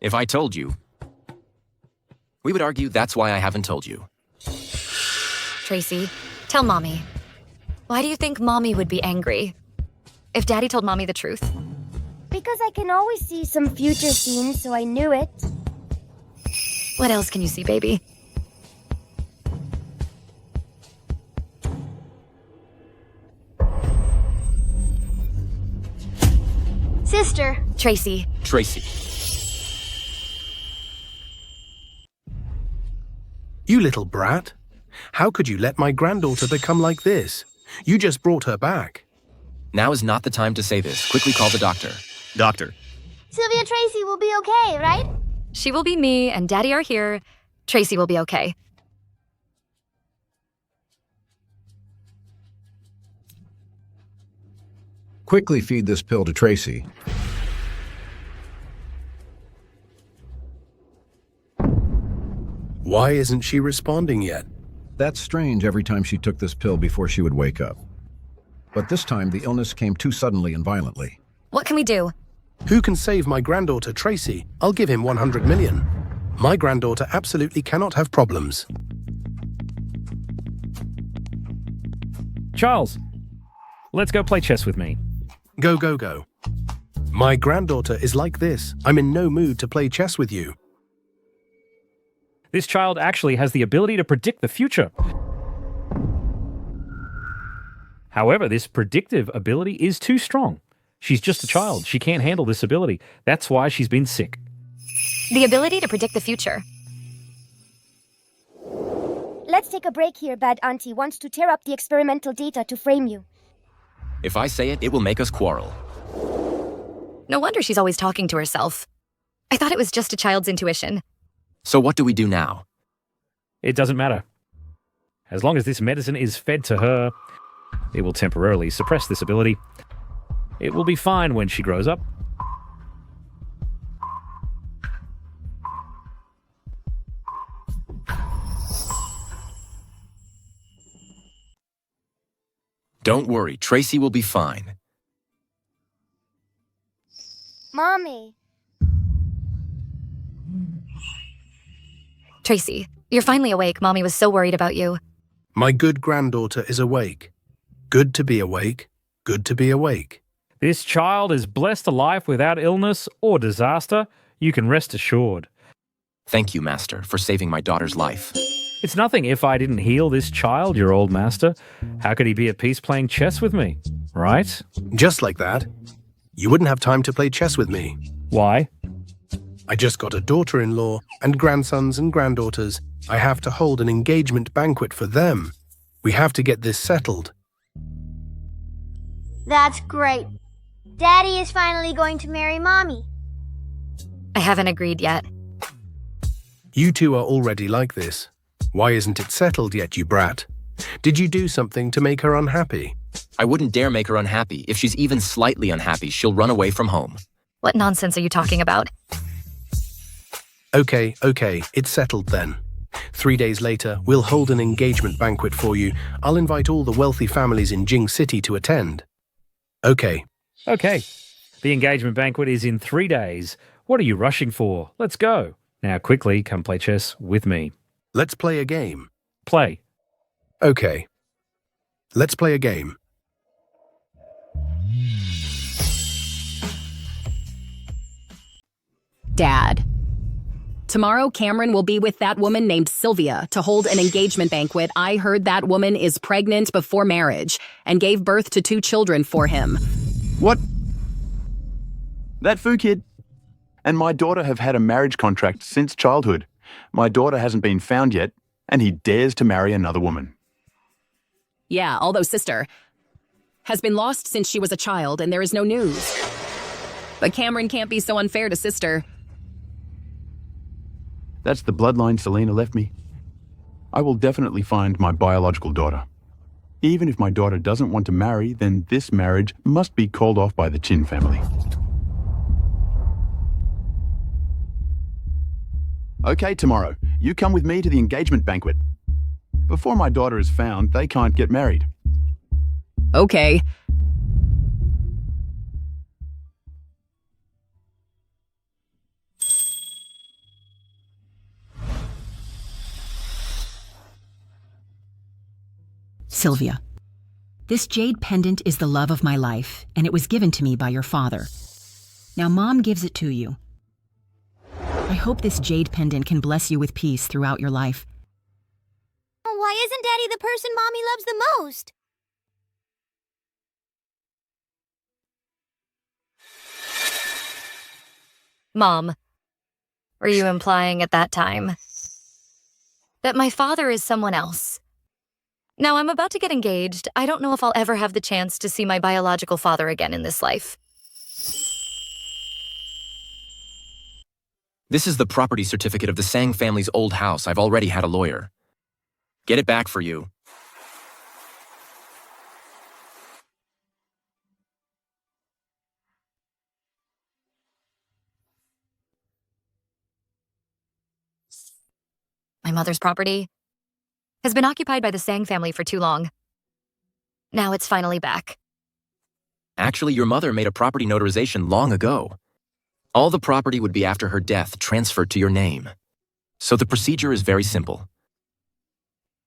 if I told you, we would argue that's why I haven't told you. Tracy, tell Mommy. Why do you think Mommy would be angry? If Daddy told Mommy the truth? Because I can always see some future scenes, so I knew it. What else can you see, baby? Sister. Tracy. Tracy. You little brat. How could you let my granddaughter become like this? You just brought her back. Now is not the time to say this. Quickly call the doctor. Doctor. Sylvia Tracy will be okay, right? She will be me, and Daddy are here. Tracy will be okay. Quickly feed this pill to Tracy. Why isn't she responding yet? That's strange every time she took this pill before she would wake up. But this time, the illness came too suddenly and violently. What can we do? Who can save my granddaughter, Tracy? I'll give him 100 million. My granddaughter absolutely cannot have problems. Charles, let's go play chess with me. Go, go, go. My granddaughter is like this. I'm in no mood to play chess with you. This child actually has the ability to predict the future. However, this predictive ability is too strong. She's just a child. She can't handle this ability. That's why she's been sick. The ability to predict the future. Let's take a break here. Bad Auntie wants to tear up the experimental data to frame you. If I say it, it will make us quarrel. No wonder she's always talking to herself. I thought it was just a child's intuition. So what do we do now? It doesn't matter. As long as this medicine is fed to her, it will temporarily suppress this ability. It will be fine when she grows up. Don't worry, Tracy will be fine. Mommy. Tracy, you're finally awake. Mommy was so worried about you. My good granddaughter is awake. Good to be awake. Good to be awake. This child is blessed a life without illness or disaster. You can rest assured. Thank you, Master, for saving my daughter's life. It's nothing if I didn't heal this child, your old master. How could he be at peace playing chess with me, right? Just like that. You wouldn't have time to play chess with me. Why? I just got a daughter-in-law and grandsons and granddaughters. I have to hold an engagement banquet for them. We have to get this settled. That's great. Daddy is finally going to marry Mommy. I haven't agreed yet. You two are already like this. Why isn't it settled yet, you brat? Did you do something to make her unhappy? I wouldn't dare make her unhappy. If she's even slightly unhappy, she'll run away from home. What nonsense are you talking about? Okay, it's settled then. 3 days later, we'll hold an engagement banquet for you. I'll invite all the wealthy families in Jing City to attend. Okay. Okay. The engagement banquet is in 3 days. What are you rushing for? Let's go. Now quickly, come play chess with me. Let's play a game. Play. Okay. Let's play a game. Dad. Tomorrow, Cameron will be with that woman named Sylvia to hold an engagement banquet. I heard that woman is pregnant before marriage and gave birth to 2 children for him. What? That Fu kid? And my daughter have had a marriage contract since childhood. My daughter hasn't been found yet, and he dares to marry another woman. Yeah, although sister has been lost since she was a child and there is no news. But Cameron can't be so unfair to sister. That's the bloodline Selena left me. I will definitely find my biological daughter. Even if my daughter doesn't want to marry, then this marriage must be called off by the Chin family. Okay, tomorrow, you come with me to the engagement banquet. Before my daughter is found, they can't get married. Okay. Sylvia, this jade pendant is the love of my life, and it was given to me by your father. Now Mom gives it to you. I hope this jade pendant can bless you with peace throughout your life. Why isn't Daddy the person Mommy loves the most? Mom, were you implying at that time that my father is someone else? Now, I'm about to get engaged. I don't know if I'll ever have the chance to see my biological father again in this life. This is the property certificate of the Sang family's old house. I've already had a lawyer. Get it back for you. My mother's property has been occupied by the Sang family for too long. Now it's finally back. Actually, your mother made a property notarization long ago. All the property would be after her death transferred to your name. So the procedure is very simple.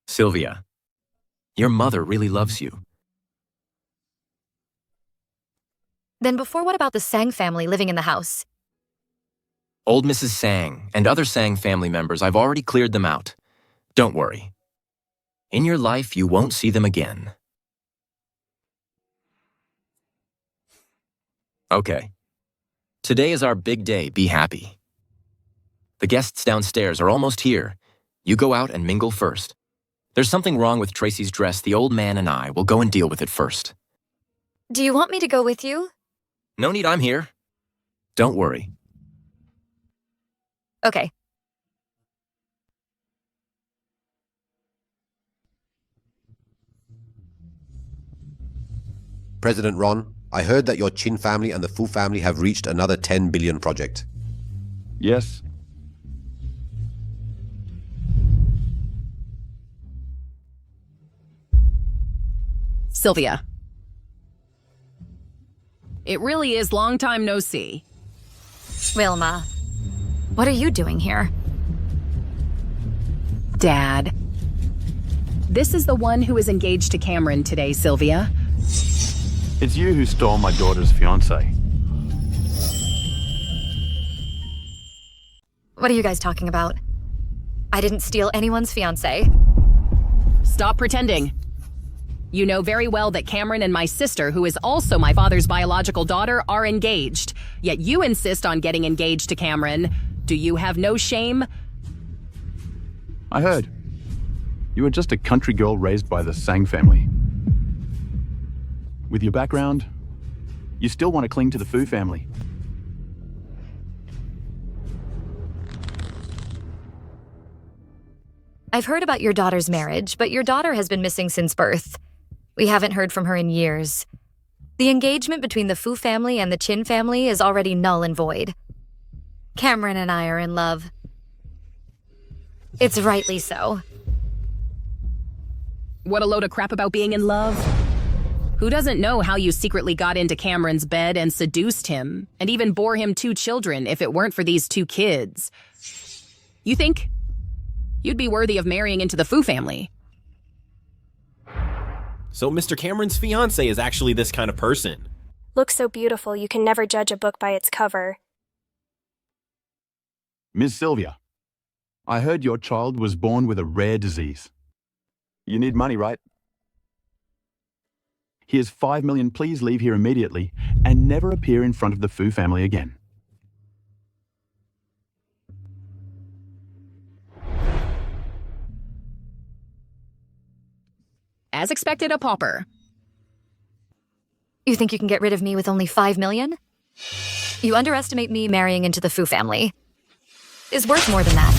Sylvia, your mother really loves you. Then before, what about the Sang family living in the house? Old Mrs. Sang and other Sang family members, I've already cleared them out. Don't worry. In your life, you won't see them again. Okay. Today is our big day. Be happy. The guests downstairs are almost here. You go out and mingle first. There's something wrong with Tracy's dress. The old man and I will go and deal with it first. Do you want me to go with you? No need, I'm here. Don't worry. Okay. President Ron, I heard that your Chin family and the Fu family have reached another 10 billion project. Yes. Sylvia. It really is long time no see. Wilma, what are you doing here? Dad. This is the one who is engaged to Cameron today, Sylvia. It's you who stole my daughter's fiancé. What are you guys talking about? I didn't steal anyone's fiancé. Stop pretending. You know very well that Cameron and my sister, who is also my father's biological daughter, are engaged. Yet you insist on getting engaged to Cameron. Do you have no shame? I heard. You were just a country girl raised by the Sang family. With your background, you still want to cling to the Fu family. I've heard about your daughter's marriage, but your daughter has been missing since birth. We haven't heard from her in years. The engagement between the Fu family and the Chin family is already null and void. Cameron and I are in love. It's rightly so. What a load of crap about being in love. Who doesn't know how you secretly got into Cameron's bed and seduced him, and even bore him 2 children if it weren't for these 2 kids? You think you'd be worthy of marrying into the Fu family? So Mr. Cameron's fiancé is actually this kind of person. Looks so beautiful, you can never judge a book by its cover. Ms. Sylvia, I heard your child was born with a rare disease. You need money, right? Here's 5 million. Please leave here immediately and never appear in front of the Fu family again. As expected, a pauper. You think you can get rid of me with only 5 million? You underestimate me marrying into the Fu family. Is worth more than that.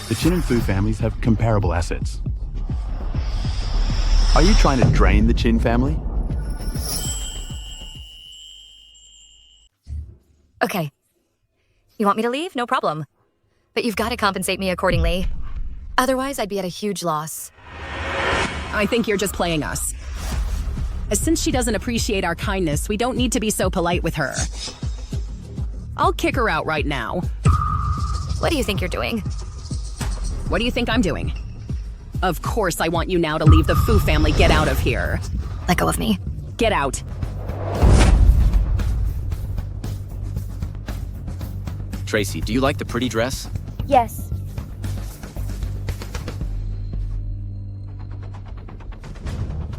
The Chin and Fu families have comparable assets. Are you trying to drain the Chin family? Okay. You want me to leave? No problem. But you've got to compensate me accordingly. Otherwise, I'd be at a huge loss. I think you're just playing us. Since she doesn't appreciate our kindness, we don't need to be so polite with her. I'll kick her out right now. What do you think you're doing? What do you think I'm doing? Of course I want you now to leave the Fu family. Get out of here. Let go of me. Get out. Tracy, do you like the pretty dress? Yes.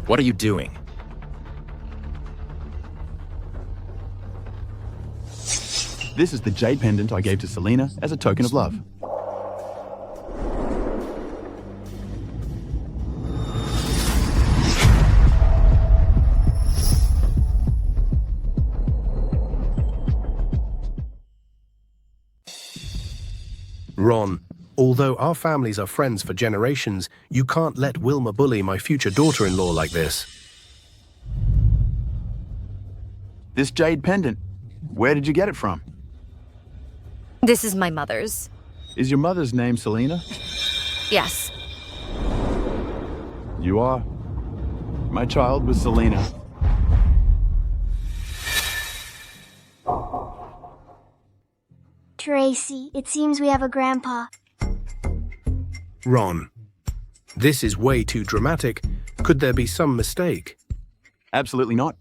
What are you doing? This is the jade pendant I gave to Selena as a token of love. Ron, although our families are friends for generations, you can't let Wilma bully my future daughter-in-law like this. This jade pendant, where did you get it from? This is my mother's. Is your mother's name Selena? Yes. You are. My child was Selena. Tracy, it seems we have a grandpa. Ron, This is way too dramatic. Could there be some mistake? Absolutely not.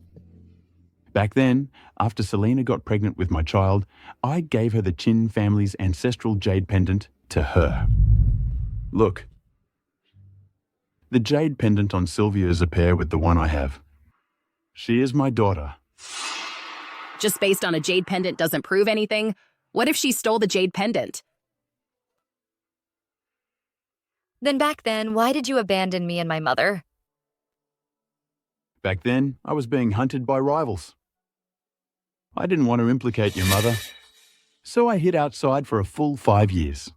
Back then, after Selena got pregnant with my child, I gave her the Chin family's ancestral jade pendant to her. Look. The jade pendant on Sylvia is a pair with the one I have. She is my daughter. Just based on a jade pendant doesn't prove anything? What if she stole the jade pendant? Then back then, why did you abandon me and my mother? Back then, I was being hunted by rivals. I didn't want to implicate your mother, so I hid outside for a full 5 years.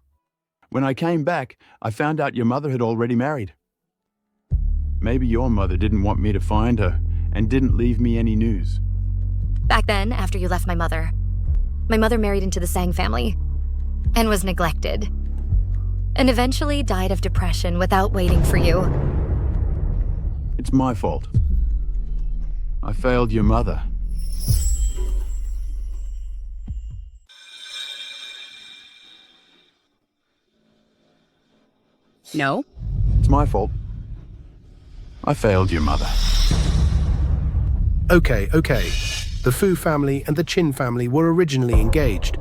When I came back, I found out your mother had already married. Maybe your mother didn't want me to find her and didn't leave me any news. Back then, after you left my mother married into the Sang family and was neglected, and eventually died of depression without waiting for you. It's my fault. I failed your mother. No? It's my fault. I failed your mother. Okay. The Fu family and the Chin family were originally engaged.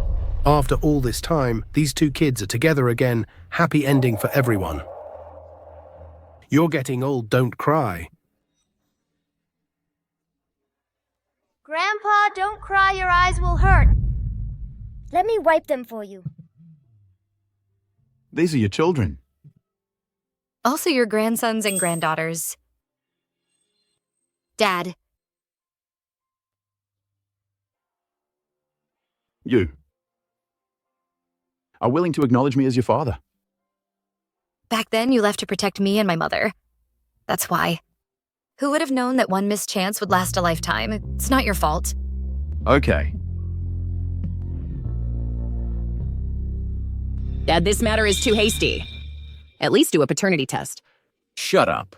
After all this time, these two kids are together again. Happy ending for everyone. You're getting old, don't cry. Grandpa, don't cry, your eyes will hurt. Let me wipe them for you. These are your children. Also your grandsons and granddaughters. Dad. You are willing to acknowledge me as your father. Back then, you left to protect me and my mother. That's why. Who would have known that one missed chance would last a lifetime? It's not your fault. Okay. Dad, this matter is too hasty. At least do a paternity test. Shut up.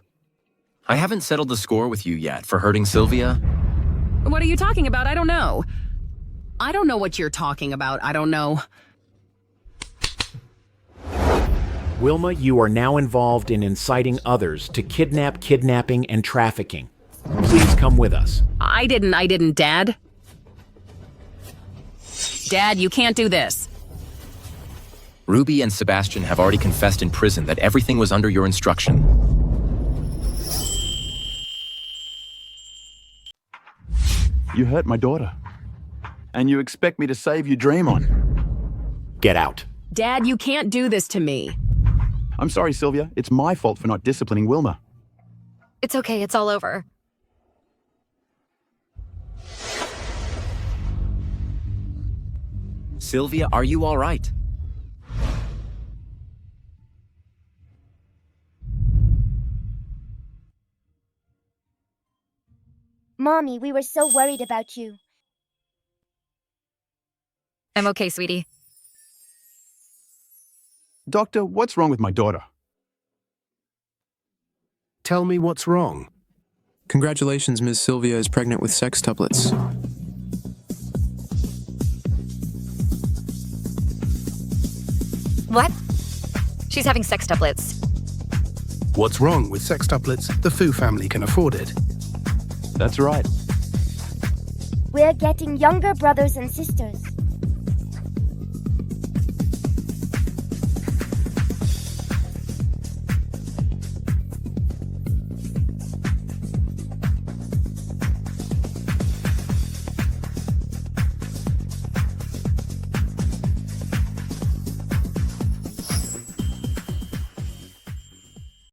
I haven't settled the score with you yet for hurting Sylvia. What are you talking about? I don't know. I don't know what you're talking about. I don't know. Wilma, you are now involved in inciting others to kidnap, kidnapping, and trafficking. Please come with us. I didn't, Dad. Dad, you can't do this. Ruby and Sebastian have already confessed in prison that everything was under your instruction. You hurt my daughter. And you expect me to save your dream on. Get out. Dad, you can't do this to me. I'm sorry, Sylvia. It's my fault for not disciplining Wilma. It's okay, it's all over. Sylvia, are you all right? Mommy, we were so worried about you. I'm okay, sweetie. Doctor, what's wrong with my daughter? Tell me what's wrong. Congratulations, Ms. Sylvia is pregnant with sextuplets. What? She's having sextuplets. What's wrong with sextuplets? The Fu family can afford it. That's right. We're getting younger brothers and sisters.